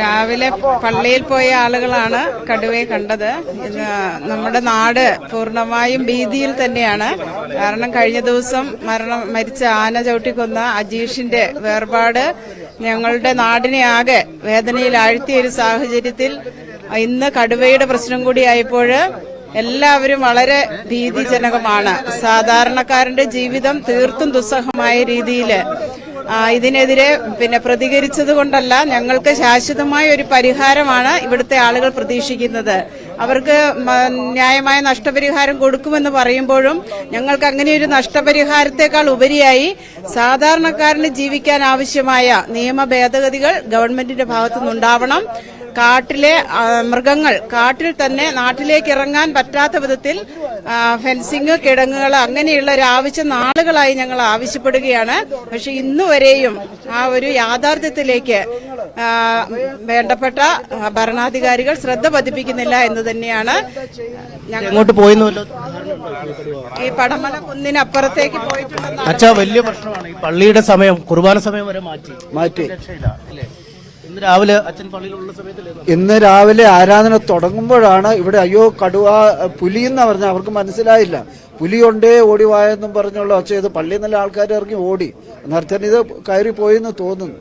രാവിലെ പള്ളിയിൽ പോയ ആളുകളാണ് കടുവയെ കണ്ടത്. നമ്മുടെ നാട് പൂർണ്ണമായും ഭീതിയിൽ തന്നെയാണ്. കാരണം കഴിഞ്ഞ ദിവസം മരിച്ച ആന ചവിട്ടിക്കൊന്ന അജീഷിന്റെ വേർപാട് ഞങ്ങളുടെ നാടിനെ ആകെ വേദനയിൽ ആഴ്ത്തിയ ഒരു സാഹചര്യത്തിൽ ഇന്ന് കടുവയുടെ പ്രശ്നം കൂടിയായപ്പോൾ എല്ലാവരും വളരെ ഭീതിജനകമാണ്. സാധാരണക്കാരന്റെ ജീവിതം തീർത്തും ദുസ്സഹമായ രീതിയിൽ ഇതിനെതിരെ പ്രതികരിച്ചത് കൊണ്ടല്ല, ഞങ്ങൾക്ക് ശാശ്വതമായ ഒരു പരിഹാരമാണ് ഇവിടുത്തെ ആളുകൾ പ്രതീക്ഷിക്കുന്നത്. അവർക്ക് ന്യായമായ നഷ്ടപരിഹാരം കൊടുക്കുമെന്ന് പറയുമ്പോഴും ഞങ്ങൾക്ക് അങ്ങനെ ഒരു നഷ്ടപരിഹാരത്തെക്കാൾ ഉപരിയായി സാധാരണക്കാരന് ജീവിക്കാൻ ആവശ്യമായ നിയമ ഭേദഗതികൾ ഗവൺമെന്റിന്റെ ഭാഗത്തുനിന്നുണ്ടാവണം. കാട്ടിലെ മൃഗങ്ങൾ കാട്ടിൽ തന്നെ നാട്ടിലേക്ക് ഇറങ്ങാൻ പറ്റാത്ത വിധത്തിൽ ഫെൻസിങ്, കിടങ്ങുകൾ അങ്ങനെയുള്ള ഒരു ആവശ്യം നാളുകളായി ഞങ്ങൾ ആവശ്യപ്പെടുകയാണ്. പക്ഷെ ഇന്നുവരെയും ആ ഒരു യാഥാർത്ഥ്യത്തിലേക്ക് വേണ്ടപ്പെട്ട ഭരണാധികാരികൾ ശ്രദ്ധ പതിപ്പിക്കുന്നില്ല എന്ന് തന്നെയാണ്. ഈ പടമല കുന്നിനപ്പുറത്തേക്ക് പോയിട്ടുണ്ടെന്ന് വലിയ പ്രശ്നമാണ്. ഈ പള്ളിയുടെ സമയം, കുർബാന സമയം വരെ മാറ്റി. ഇന്ന് രാവിലെ ആരാധന തുടങ്ങുമ്പോഴാണ് ഇവിടെ അയ്യോ കടുവ പുലി എന്ന് പറഞ്ഞ അവർക്ക് മനസ്സിലായില്ല. പുലിയുണ്ടേ ഓടിവായെന്നും പറഞ്ഞുള്ള ഒച്ച ചെയ്ത് പള്ളിയിൽ നല്ല ആൾക്കാർ ഇറങ്ങി ഓടി. നേരത്തെ ഇത് കയറി പോയെന്ന് തോന്നുന്നു.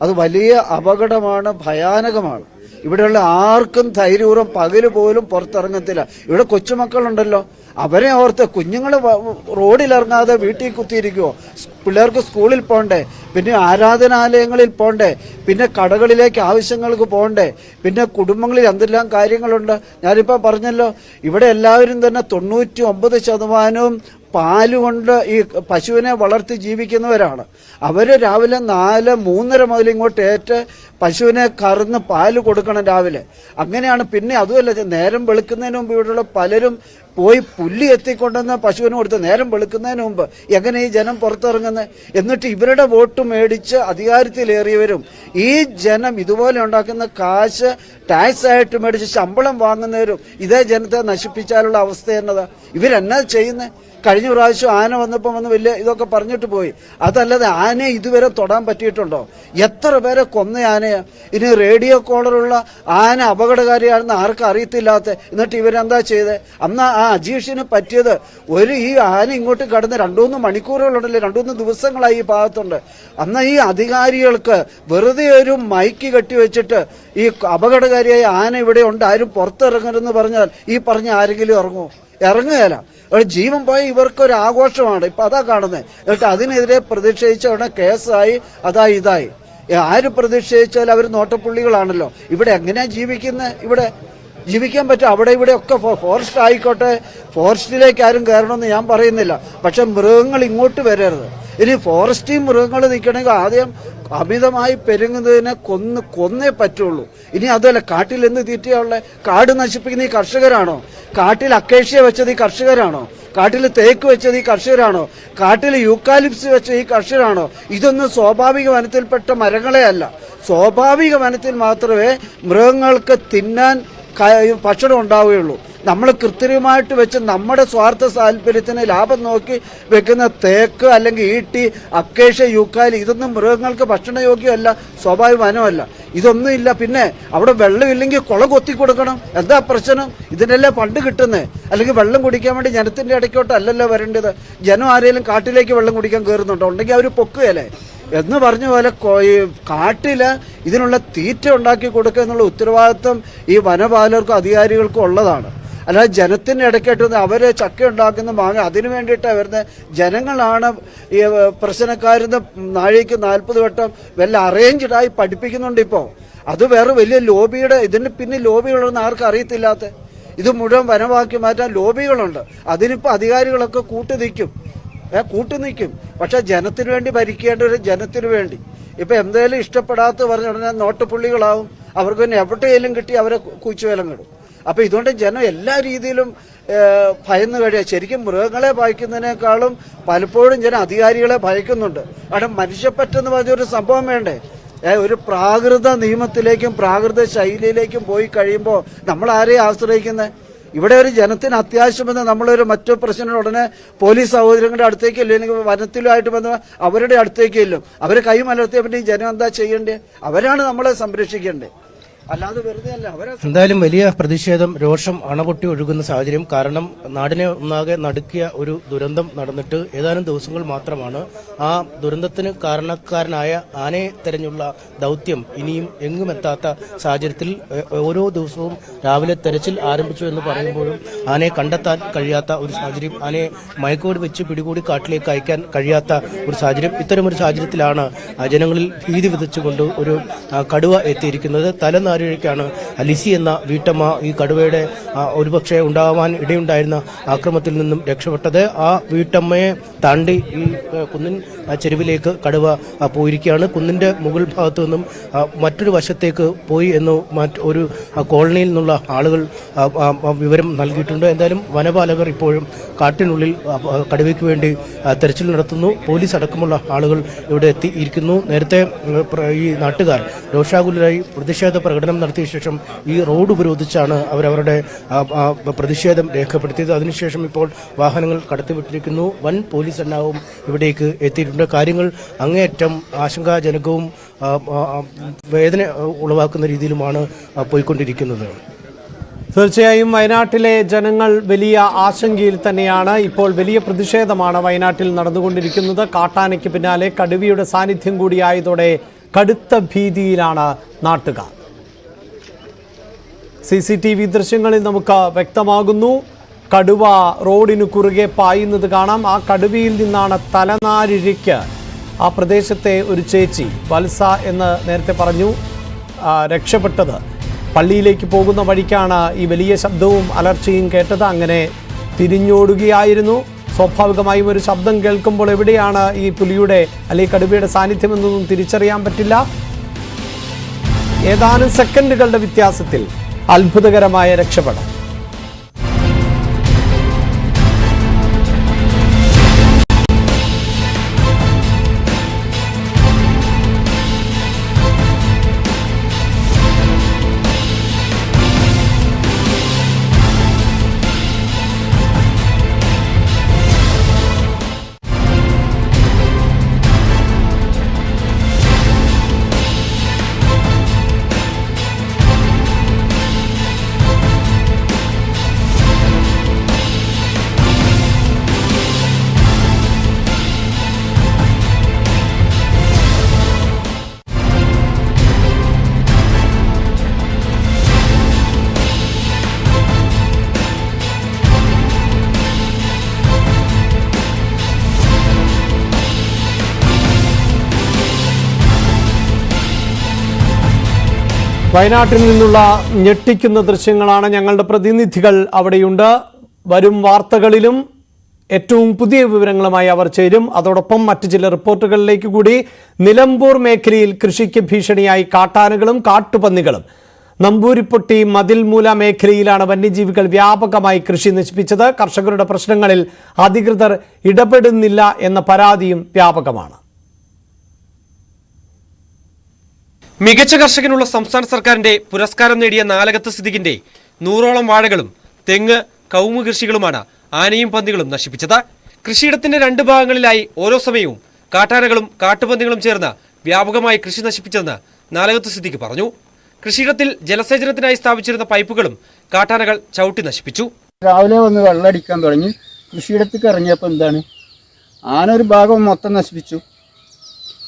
അത് വലിയ അപകടമാണ്, ഭയാനകമാണ്. ഇവിടെയുള്ള ആർക്കും ധൈര്യപൂർവ്വം പകല് പോലും പുറത്തിറങ്ങത്തില്ല. ഇവിടെ കൊച്ചുമക്കളുണ്ടല്ലോ, അവരെ ഓർത്ത് കുഞ്ഞുങ്ങൾ റോഡിലിറങ്ങാതെ വീട്ടിൽ കുത്തിയിരിക്കുവോ? പിള്ളേർക്ക് സ്കൂളിൽ പോകണ്ടേ, പിന്നെ ആരാധനാലയങ്ങളിൽ പോകണ്ടേ, പിന്നെ കടകളിലേക്ക് ആവശ്യങ്ങൾക്ക് പോകണ്ടേ, പിന്നെ കുടുംബങ്ങളിൽ എന്തെല്ലാം കാര്യങ്ങളുണ്ട്. ഞാനിപ്പോൾ പറഞ്ഞല്ലോ, ഇവിടെ എല്ലാവരും തന്നെ 99% പാലുകൊണ്ട് ഈ പശുവിനെ വളർത്തി ജീവിക്കുന്നവരാണ്. അവര് രാവിലെ 4-3:30 മുതൽ ഇങ്ങോട്ട് പശുവിനെ കറന്ന് പാല് കൊടുക്കണം രാവിലെ. അങ്ങനെയാണ്. പിന്നെ അതുമല്ല, നേരം വെളുക്കുന്നതിന് മുമ്പ് ഇവിടെയുള്ള പലരും പോയി പുല്ല് എത്തിക്കൊണ്ടെന്ന് പശുവിന് കൊടുത്ത് നേരം വെളുക്കുന്നതിന് മുമ്പ് എങ്ങനെ ഈ ജനം പുറത്തിറങ്ങുന്നത്? എന്നിട്ട് ഇവരുടെ വോട്ട് മേടിച്ച് അധികാരത്തിലേറിയവരും ഈ ജനം ഇതുപോലെ ഉണ്ടാക്കുന്ന കാശ് ടാക്സ് ആയിട്ട് മേടിച്ച് ശമ്പളം വാങ്ങുന്നവരും ഇതേ ജനത്തെ നശിപ്പിച്ചാലുള്ള അവസ്ഥ എന്നതാ. ഇവരെന്നാ ചെയ്യുന്നത്? കഴിഞ്ഞ പ്രാവശ്യം ആന വന്നപ്പോൾ വന്ന് വലിയ ഇതൊക്കെ പറഞ്ഞിട്ട് പോയി. അതല്ലാതെ ആനയെ ഇതുവരെ തൊടാൻ പറ്റിയിട്ടുണ്ടോ? എത്ര പേരെ കൊന്ന ആനയാ? ഇനി റേഡിയോ കോളറുള്ള ആന അപകടകാരിയാണെന്ന് ആർക്കും അറിയത്തില്ലാത്ത, എന്നിട്ട് ഇവരെന്താ ചെയ്തത്? അന്ന് ആ അജീഷിന് പറ്റിയത് ഈ ആന ഇങ്ങോട്ട് കടന്ന് 2-3 മണിക്കൂറുകളുണ്ടല്ലോ, 2-3 ദിവസങ്ങളായി ഈ ഭാഗത്തുണ്ട്. അന്ന് ഈ അധികാരികൾക്ക് വെറുതെ ഒരു മൈക്ക് കെട്ടിവെച്ചിട്ട് ഈ അപകടകാരിയായ ആന ഇവിടെ ഉണ്ട്, ആരും പുറത്തിറങ്ങരുതെന്ന് പറഞ്ഞാൽ ഈ പറഞ്ഞ ആരെങ്കിലും ഇറങ്ങുകയല്ല. ജീവൻ പോയ ഇവർക്കൊരു ആഘോഷമാണ്. ഇപ്പൊ അതാ കാണുന്നത്. എന്നിട്ട് അതിനെതിരെ പ്രതിഷേധിച്ച ഉടനെ കേസായി, ഇതായി. ആര് പ്രതിഷേധിച്ചാൽ അവർ നോട്ടപ്പുള്ളികളാണല്ലോ. ഇവിടെ എങ്ങനെയാ ജീവിക്കുന്നത്? ഇവിടെ ജീവിക്കാൻ പറ്റും? അവിടെ ഇവിടെ ഒക്കെ ഫോറസ്റ്റ് ആയിക്കോട്ടെ, ഫോറസ്റ്റിലേക്ക് ആരും കയറണമെന്ന് ഞാൻ പറയുന്നില്ല. പക്ഷെ മൃഗങ്ങൾ ഇങ്ങോട്ട് വരരുത്. ഇനി ഫോറസ്റ്റിൽ മൃഗങ്ങൾ നിൽക്കണമെങ്കിൽ ആദ്യം അമിതമായി പെരുങ്ങുന്നതിനെ കൊന്നേ പറ്റുള്ളൂ. ഇനി അതല്ല, കാട്ടിൽ എന്ത് തീറ്റയുള്ള? കാട് നശിപ്പിക്കുന്ന ഈ കർഷകരാണോ? കാട്ടിൽ അക്കേഷ്യ വെച്ചത് ഈ കർഷകരാണോ? കാട്ടിൽ തേക്ക് വെച്ചത് ഈ കർഷകരാണോ? കാട്ടിൽ യൂക്കാലിപ്സ് വെച്ചത് ഈ കർഷകരാണോ? ഇതൊന്നും സ്വാഭാവിക വനത്തിൽപ്പെട്ട മരങ്ങളെ അല്ല. സ്വാഭാവിക വനത്തിൽ മാത്രമേ മൃഗങ്ങൾക്ക് തിന്നാൻ ഭക്ഷണം ഉണ്ടാവുകയുള്ളൂ. നമ്മൾ കൃത്രിമമായിട്ട് വെച്ച് നമ്മുടെ സ്വാർത്ഥ താല്പര്യത്തിന് ലാഭം നോക്കി വെക്കുന്ന തേക്ക് അല്ലെങ്കിൽ ഈട്ടി, അക്കേഷ്യ, യൂക്കാലി ഇതൊന്നും മൃഗങ്ങൾക്ക് ഭക്ഷണയോഗ്യമല്ല, സ്വാഭാവിക വനമല്ല. ഇതൊന്നും ഇല്ല. പിന്നെ അവിടെ വെള്ളമില്ലെങ്കിൽ കുള കൊത്തി കൊടുക്കണം. എന്താ പ്രശ്നം? ഇതിനെല്ലാം ഫണ്ട് കിട്ടുന്നത്. അല്ലെങ്കിൽ വെള്ളം കുടിക്കാൻ വേണ്ടി ജനത്തിന്റെ ഇടയ്ക്കോട്ട് അല്ലല്ലോ വരേണ്ടത്. ജനം ആരെങ്കിലും കാട്ടിലേക്ക് വെള്ളം കുടിക്കാൻ കയറുന്നുണ്ടോ? ഉണ്ടെങ്കിൽ അവർ പൊക്കുകയല്ലേ എന്ന് പറഞ്ഞ പോലെ കാട്ടില് ഇതിനുള്ള തീറ്റ ഉണ്ടാക്കി കൊടുക്കുക എന്നുള്ള ഉത്തരവാദിത്വം ഈ വനപാലകർക്കും അധികാരികൾക്കും ഉള്ളതാണ്. അല്ലാതെ ജനത്തിന്റെ ഇടയ്ക്കായിട്ട് അവര് ചക്ക ഉണ്ടാക്കുന്ന മാങ്ങ അതിനു വേണ്ടിയിട്ട് വരുന്ന ജനങ്ങളാണ് ഈ പ്രശ്നക്കാരെന്ന് നാഴിക്ക് 40 വട്ടം വല്ല അറേഞ്ച്ഡായി പഠിപ്പിക്കുന്നുണ്ട്. ഇപ്പോൾ അത് വേറെ വലിയ ലോബിയുടെ ഇതിന് പിന്നെ ലോബികളൊന്നും ആർക്കും അറിയത്തില്ലാത്ത ഇത് മുഴുവൻ വനമാക്കി മാറ്റാൻ ലോബികളുണ്ട്. അതിനിപ്പോൾ അധികാരികളൊക്കെ കൂട്ടുനിൽക്കും. പക്ഷെ ജനത്തിനു വേണ്ടി ഭരിക്കേണ്ടവർ ജനത്തിനു വേണ്ടി. ഇപ്പൊ എന്തായാലും ഇഷ്ടപ്പെടാത്ത പറഞ്ഞ ഉടനെ നോട്ടുപുള്ളികളാവും. അവർക്ക് പിന്നെ എവിടെയെങ്കിലും കിട്ടി അവരെ കൂച്ചുവേലം കിടും. അപ്പൊ ഇതുകൊണ്ട് ജനം എല്ലാ രീതിയിലും ഭയന്ന് കഴിയുക. ശരിക്കും മൃഗങ്ങളെ ഭയക്കുന്നതിനേക്കാളും പലപ്പോഴും ജനം അധികാരികളെ ഭയക്കുന്നുണ്ട്. കാരണം മനുഷ്യപ്പറ്റെന്ന് പറഞ്ഞൊരു സംഭവം വേണ്ടേ? ഒരു പ്രാകൃത നിയമത്തിലേക്കും പ്രാകൃത ശൈലിയിലേക്കും പോയി കഴിയുമ്പോൾ നമ്മൾ ആരെയും ആശ്രയിക്കുന്നത്? ഇവിടെ ഒരു ജനത്തിന് അത്യാവശ്യമെന്ന് നമ്മളൊരു മറ്റു പ്രശ്നം ഉടനെ പോലീസ് സഹോദരങ്ങളുടെ അടുത്തേക്ക് ഇല്ലെങ്കിൽ വനത്തിലുമായിട്ട് ബന്ധം അവരുടെ അടുത്തേക്ക് ഇല്ലും. അവരെ കൈ മലർത്തിയ പിന്നെ ഈ ജനം എന്താ ചെയ്യേണ്ടത്? അവരാണ് നമ്മളെ സംരക്ഷിക്കേണ്ടത്, അല്ലാതെ വെറുതെ അല്ല. എന്തായാലും വലിയ പ്രതിഷേധം, രോഷം അണപൊട്ടി ഒഴുകുന്ന സാഹചര്യം. കാരണം നാടിനെ ഒന്നാകെ നടുക്കിയ ഒരു ദുരന്തം നടന്നിട്ട് ഏതാനും ദിവസങ്ങൾ മാത്രമാണ്. ആ ദുരന്തത്തിന് കാരണക്കാരനായ ആനയെ തെരഞ്ഞുള്ള ദൗത്യം ഇനിയും എങ്ങും എത്താത്ത സാഹചര്യത്തിൽ ഓരോ ദിവസവും രാവിലെ തെരച്ചിൽ ആരംഭിച്ചു എന്ന് പറയുമ്പോഴും ആനയെ കണ്ടെത്താൻ കഴിയാത്ത ഒരു സാഹചര്യം, ആനയെ മയക്കോട് വെച്ച് പിടികൂടി കാട്ടിലേക്ക് അയക്കാൻ കഴിയാത്ത ഒരു സാഹചര്യം. ഇത്തരമൊരു സാഹചര്യത്തിലാണ് ജനങ്ങളിൽ ഭീതി വിതച്ചുകൊണ്ട് ഒരു കടുവ എത്തിയിരിക്കുന്നത്. തലനാരിഴയ്ക്കാണ് ലിസി എന്ന വീട്ടമ്മ ഈ കടുവയുടെ ഒരുപക്ഷെ ഉണ്ടാവാൻ ഇടയുണ്ടായിരുന്ന ആക്രമണത്തിൽ നിന്നും രക്ഷപ്പെട്ടത്. ആ വീട്ടമ്മയെ താണ്ടി ഈ കുന്നിൻ ചെരുവിലേക്ക് കടുവ പോയിരിക്കുകയാണ്. കുന്നിന്റെ മുകൾ ഭാഗത്തു നിന്നും മറ്റൊരു വശത്തേക്ക് പോയി എന്ന് ഒരു കോളനിയിൽ നിന്നുള്ള ആളുകൾ വിവരം നൽകിയിട്ടുണ്ട്. എന്തായാലും വനപാലകർ ഇപ്പോഴും കാട്ടിനുള്ളിൽ കടുവയ്ക്ക് വേണ്ടി തെരച്ചിൽ നടത്തുന്നു. പോലീസ് അടക്കമുള്ള ആളുകൾ ഇവിടെ എത്തിയിരിക്കുന്നു. നേരത്തെ ഈ നാട്ടുകാർ രോഷാകുലരായി പ്രതിഷേധ പ്രകടനം നടത്തിയ ശേഷം ഈ റോഡ് ഉപരോധിച്ചാണ് അവരവരുടെ പ്രതിഷേധം രേഖപ്പെടുത്തിയത്. അതിനുശേഷം ഇപ്പോൾ വാഹനങ്ങൾ കടത്തിവിട്ടിരിക്കുന്നു. വൻ പോലീസ് സന്നാഹവും ഇവിടേക്ക് എത്തിയിട്ടുണ്ട്. കാര്യങ്ങൾ അങ്ങേയറ്റം ആശങ്കാജനകവും വേദന ഉളവാക്കുന്ന രീതിയിലുമാണ് പോയിക്കൊണ്ടിരിക്കുന്നത്. തീർച്ചയായും വയനാട്ടിലെ ജനങ്ങൾ വലിയ ആശങ്കയിൽ തന്നെയാണ്. ഇപ്പോൾ വലിയ പ്രതിഷേധമാണ് വയനാട്ടിൽ നടന്നുകൊണ്ടിരിക്കുന്നത്. കാട്ടാനയ്ക്ക് പിന്നാലെ കടുവയുടെ സാന്നിധ്യം കൂടിയായതോടെ കടുത്ത ഭീതിയിലാണ് നാട്ടുകാർ. CCTV ദൃശ്യങ്ങളിൽ നമുക്ക് വ്യക്തമാകുന്നു. കടുവ റോഡിനു കുറുകെ പായുന്നത് കാണാം. ആ കടുവയിൽ നിന്നാണ് തലനാരിഴയ്ക്ക് ആ പ്രദേശത്തെ ഒരു ചേച്ചി, വത്സ എന്ന് നേരത്തെ പറഞ്ഞു, രക്ഷപ്പെട്ടത്. പള്ളിയിലേക്ക് പോകുന്ന വഴിക്കാണ് ഈ വലിയ ശബ്ദവും അലർച്ചയും കേട്ടത്. അങ്ങനെ തിരിഞ്ഞോടുകയായിരുന്നു. സ്വാഭാവികമായും ഒരു ശബ്ദം കേൾക്കുമ്പോൾ എവിടെയാണ് ഈ പുലിയുടെ അല്ലെങ്കിൽ കടുവയുടെ സാന്നിധ്യം എന്നൊന്നും തിരിച്ചറിയാൻ പറ്റില്ല. ഏതാനും സെക്കൻഡുകളുടെ വ്യത്യാസത്തിൽ അത്ഭുതകരമായ രക്ഷപ്പെടൽ. വയനാട്ടിൽ നിന്നുള്ള ഞെട്ടിക്കുന്ന ദൃശ്യങ്ങളാണ്. ഞങ്ങളുടെ പ്രതിനിധികൾ അവിടെയുണ്ട്. വരും വാർത്തകളിലും ഏറ്റവും പുതിയ വിവരങ്ങളുമായി അവർ ചേരും. അതോടൊപ്പം മറ്റു ചില റിപ്പോർട്ടുകളിലേക്ക് കൂടി. നിലമ്പൂർ മേഖലയിൽ കൃഷിക്ക് ഭീഷണിയായി കാട്ടാനകളും കാട്ടുപന്നികളും. നമ്പൂരിപ്പൊട്ടി മതിൽമൂല മേഖലയിലാണ് വന്യജീവികൾ വ്യാപകമായി കൃഷി നശിപ്പിച്ചത്. കർഷകരുടെ പ്രശ്നങ്ങളിൽ അധികൃതർ ഇടപെടുന്നില്ല എന്ന പരാതിയും വ്യാപകമാണ്. മികച്ച കർഷകനുള്ള സംസ്ഥാന സർക്കാരിന്റെ പുരസ്കാരം നേടിയ നാലകത്ത് സിദ്ദിഖിന്റെ 100ഓളം വാഴകളും തെങ്ങ് കവുങ്ങ് കൃഷികളുമാണ് ആനയും പന്നികളും നശിപ്പിച്ചത്. കൃഷിയിടത്തിന്റെ 2 ഭാഗങ്ങളിലായി ഓരോ സമയവും കാട്ടാനകളും കാട്ടുപന്നികളും ചേർന്ന് വ്യാപകമായി കൃഷി നശിപ്പിച്ചെന്ന് നാലകത്ത് സിദ്ദിഖ് പറഞ്ഞു. കൃഷിയിടത്തിൽ ജലസേചനത്തിനായി സ്ഥാപിച്ചിരുന്ന പൈപ്പുകളും കാട്ടാനകൾ ചവിട്ടി നശിപ്പിച്ചു. രാവിലെ വന്ന് വെള്ളമടിക്കാൻ തുടങ്ങി. കൃഷിയിടത്തേക്ക് ഇറങ്ങിയപ്പോൾ എന്താണ്, ആന ഒരു ഭാഗം മൊത്തം നശിപ്പിച്ചു.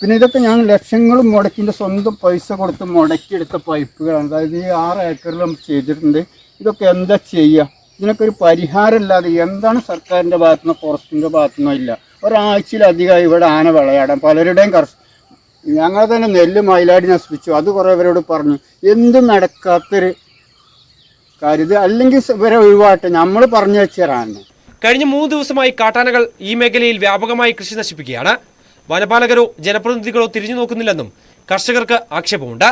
പിന്നെ ഇതൊക്കെ ഞാൻ ലക്ഷങ്ങളും മുടക്കിൻ്റെ സ്വന്തം പൈസ കൊടുത്ത് മുടക്കിയെടുത്ത പൈപ്പുകളാണ്. അതായത് ഈ 6 ഏക്കറിൽ നമ്മൾ ചെയ്തിട്ടുണ്ട്. ഇതൊക്കെ എന്താ ചെയ്യുക? ഇതിനൊക്കെ ഒരു പരിഹാരമില്ലാതെ എന്താണ് സർക്കാരിൻ്റെ ഭാഗത്തുനിന്നോ ഫോറസ്റ്റിൻ്റെ ഭാഗത്തുനിന്നോ ഇല്ല. ഒരാഴ്ചയിലധികമായി ഇവിടെ ആന വിളയാടാൻ പലരുടെയും ഞങ്ങൾ തന്നെ നെല്ല് മയിലാടി നശിപ്പിച്ചു. അത് കുറേ പേരോട് പറഞ്ഞു. എന്തും നടക്കാത്തൊരു കാര്യം ഇത്. അല്ലെങ്കിൽ ഇവരെ ഒഴിവാട്ടെ, നമ്മൾ പറഞ്ഞു വെച്ചേരാണ്. കഴിഞ്ഞ 3 ദിവസമായി കാട്ടാനകൾ ഈ മേഖലയിൽ വ്യാപകമായി കൃഷി നശിപ്പിക്കുകയാണ്. വനപാലകരോ ജനപ്രതിനിധികളോ തിരിഞ്ഞു നോക്കുന്നില്ലെന്നും കർഷകർക്ക് ആക്ഷേപമുണ്ട്.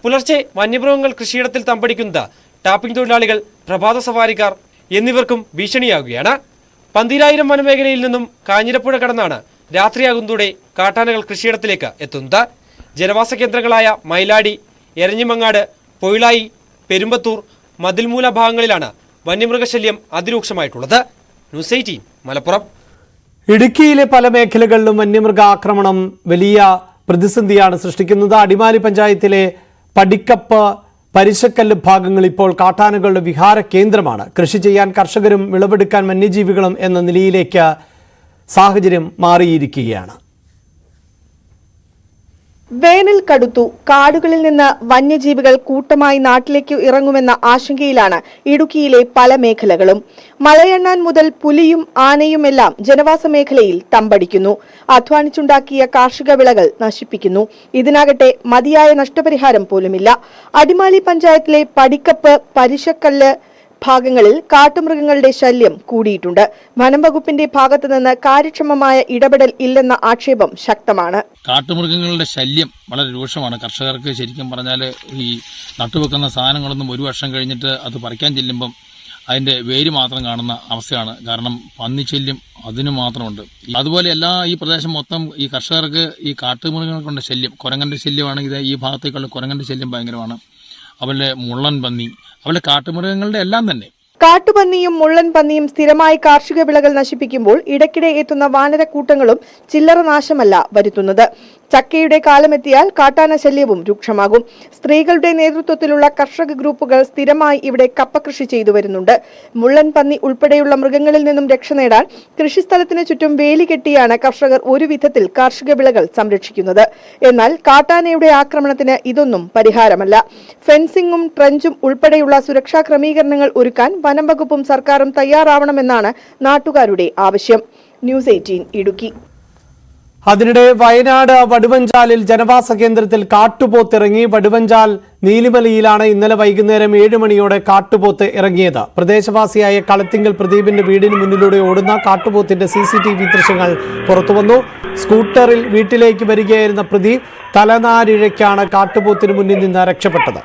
പുലർച്ചെ വന്യമൃഗങ്ങൾ കൃഷിയിടത്തിൽ തമ്പടിക്കുന്നത് ടാപ്പിംഗ് തൊഴിലാളികൾ, പ്രഭാത സവാരിക്കാർ എന്നിവർക്കും ഭീഷണിയാകുകയാണ്. 12000 വനമേഖലയിൽ നിന്നും കാഞ്ഞിരപ്പുഴ കടന്നാണ് രാത്രിയാകുന്നതോടെ കാട്ടാനകൾ കൃഷിയിടത്തിലേക്ക് എത്തുന്നത്. ജനവാസ കേന്ദ്രങ്ങളായ മയിലാടി, എരഞ്ഞിമങ്ങാട്, പൊയിളായി, പെരുമ്പത്തൂർ, മതിൽമൂല ഭാഗങ്ങളിലാണ് വന്യമൃഗശല്യം അതിരൂക്ഷമായിട്ടുള്ളത്. ന്യൂസ് 18 മലപ്പുറം. ഇടുക്കിയിലെ പല മേഖലകളിലും വന്യമൃഗ ആക്രമണം വലിയ പ്രതിസന്ധിയാണ് സൃഷ്ടിക്കുന്നത്. അടിമാലി പഞ്ചായത്തിലെ പടിക്കപ്പ്, പരിശക്കല്ല് ഭാഗങ്ങൾ ഇപ്പോൾ കാട്ടാനകളുടെ വിഹാര കേന്ദ്രമാണ്. കൃഷി ചെയ്യാൻ കർഷകരും വിളവെടുക്കാൻ വന്യജീവികളും എന്ന നിലയിലേക്ക് സാഹചര്യം മാറിയിരിക്കുകയാണ്. വേനൽ കടുത്തു. കാടുകളിൽ നിന്ന് വന്യജീവികൾ കൂട്ടമായി നാട്ടിലേക്ക് ഇറങ്ങുമെന്ന ആശങ്കയിലാണ് ഇടുക്കിയിലെ പല മേഖലകളും. മലയണ്ണാൻ മുതൽ പുലിയും ആനയുമെല്ലാം ജനവാസ മേഖലയിൽ തമ്പടിക്കുന്നു. അധ്വാനിച്ചുണ്ടാക്കിയ കാർഷിക വിളകൾ നശിപ്പിക്കുന്നു. ഇതിനാകട്ടെ മതിയായ നഷ്ടപരിഹാരം പോലുമില്ല. അടിമാലി പഞ്ചായത്തിലെ പടിക്കപ്പ്, പരിശക്കല്ല് ഭാഗങ്ങളിൽ കാട്ടുമൃഗങ്ങളുടെ ശല്യം കൂടിയിട്ടുണ്ട്. വനം വകുപ്പിന്റെ ഭാഗത്തുനിന്ന് കാര്യക്ഷമമായ ഇടപെടൽ ഇല്ലെന്ന ആക്ഷേപം ശക്തമാണ്. കാട്ടുമൃഗങ്ങളുടെ ശല്യം വളരെ രൂക്ഷമാണ്. കർഷകർക്ക് ശരിക്കും പറഞ്ഞാൽ ഈ നട്ടുവെക്കുന്ന സാധനങ്ങളൊന്നും 1 വർഷം കഴിഞ്ഞിട്ട് അത് പറിക്കാൻ ചെല്ലുമ്പം അതിന്റെ വേര് മാത്രം കാണുന്ന അവസ്ഥയാണ്. കാരണം പന്നിശല്യം അതിനു മാത്രമുണ്ട്. അതുപോലെ ഈ പ്രദേശം മൊത്തം ഈ കർഷകർക്ക് ഈ കാട്ടുമൃഗങ്ങളെ കൊണ്ട് ശല്യം, കുരങ്ങന്റെ ശല്യമാണെങ്കിൽ ഈ ഭാഗത്തേക്കുള്ള കുരങ്ങന്റെ ശല്യം ഭയങ്കരമാണ്. അവരുടെ മുള്ളൻ പന്നി, അവരുടെ കാട്ടുമൃഗങ്ങളുടെ എല്ലാം തന്നെ. കാട്ടുപന്നിയും മുള്ളൻ പന്നിയും സ്ഥിരമായി കാർഷിക വിളകൾ നശിപ്പിക്കുമ്പോൾ ഇടയ്ക്കിടെ എത്തുന്ന വാനരക്കൂട്ടങ്ങളും ചില്ലറ നാശമല്ല വരുത്തുന്നത്. ചക്കയുടെ കാലമെത്തിയാൽ കാട്ടാന ശല്യവും രൂക്ഷമാകും. സ്ത്രീകളുടെ നേതൃത്വത്തിലുള്ള കർഷക ഗ്രൂപ്പുകൾ സ്ഥിരമായി ഇവിടെ കപ്പ കൃഷി ചെയ്തു വരുന്നുണ്ട്. മുള്ളൻ പന്നി ഉൾപ്പെടെയുള്ള മൃഗങ്ങളിൽ നിന്നും രക്ഷ നേടാൻ കൃഷിസ്ഥലത്തിന് ചുറ്റും വേലി കെട്ടിയാണ് കർഷകർ ഒരു വിധത്തിൽ കാർഷിക വിളകൾ സംരക്ഷിക്കുന്നത്. എന്നാൽ കാട്ടാനയുടെ ആക്രമണത്തിന് ഇതൊന്നും പരിഹാരമല്ല. ഫെൻസിംഗും ട്രഞ്ചും ഉൾപ്പെടെയുള്ള സുരക്ഷാ ക്രമീകരണങ്ങൾ ഒരുക്കാൻ വനം വകുപ്പും സർക്കാരും തയ്യാറാവണമെന്നാണ് നാട്ടുകാരുടെ ആവശ്യം. ന്യൂസ് 18 ഇടുക്കി. അതിനിടെ വയനാട് വടുവഞ്ചാലിൽ ജനവാസ കേന്ദ്രത്തിൽ കാട്ടുപോത്തിറങ്ങി. വടുവഞ്ചാൽ നീലിമലയിലാണ് ഇന്നലെ വൈകുന്നേരം 7 മണിയോടെ കാട്ടുപോത്ത് ഇറങ്ങിയത്. പ്രദേശവാസിയായ കളത്തിങ്കൽ പ്രദീപിന്റെ വീടിന് മുന്നിലൂടെ ഓടുന്ന കാട്ടുപോത്തിന്റെ CCTV ദൃശ്യങ്ങൾ പുറത്തുവന്നു. സ്കൂട്ടറിൽ വീട്ടിലേക്ക് വരികയായിരുന്ന പ്രദീപ് തലനാരിഴയ്ക്കാണ് കാട്ടുപോത്തിന് മുന്നിൽ നിന്ന് രക്ഷപ്പെട്ടത്.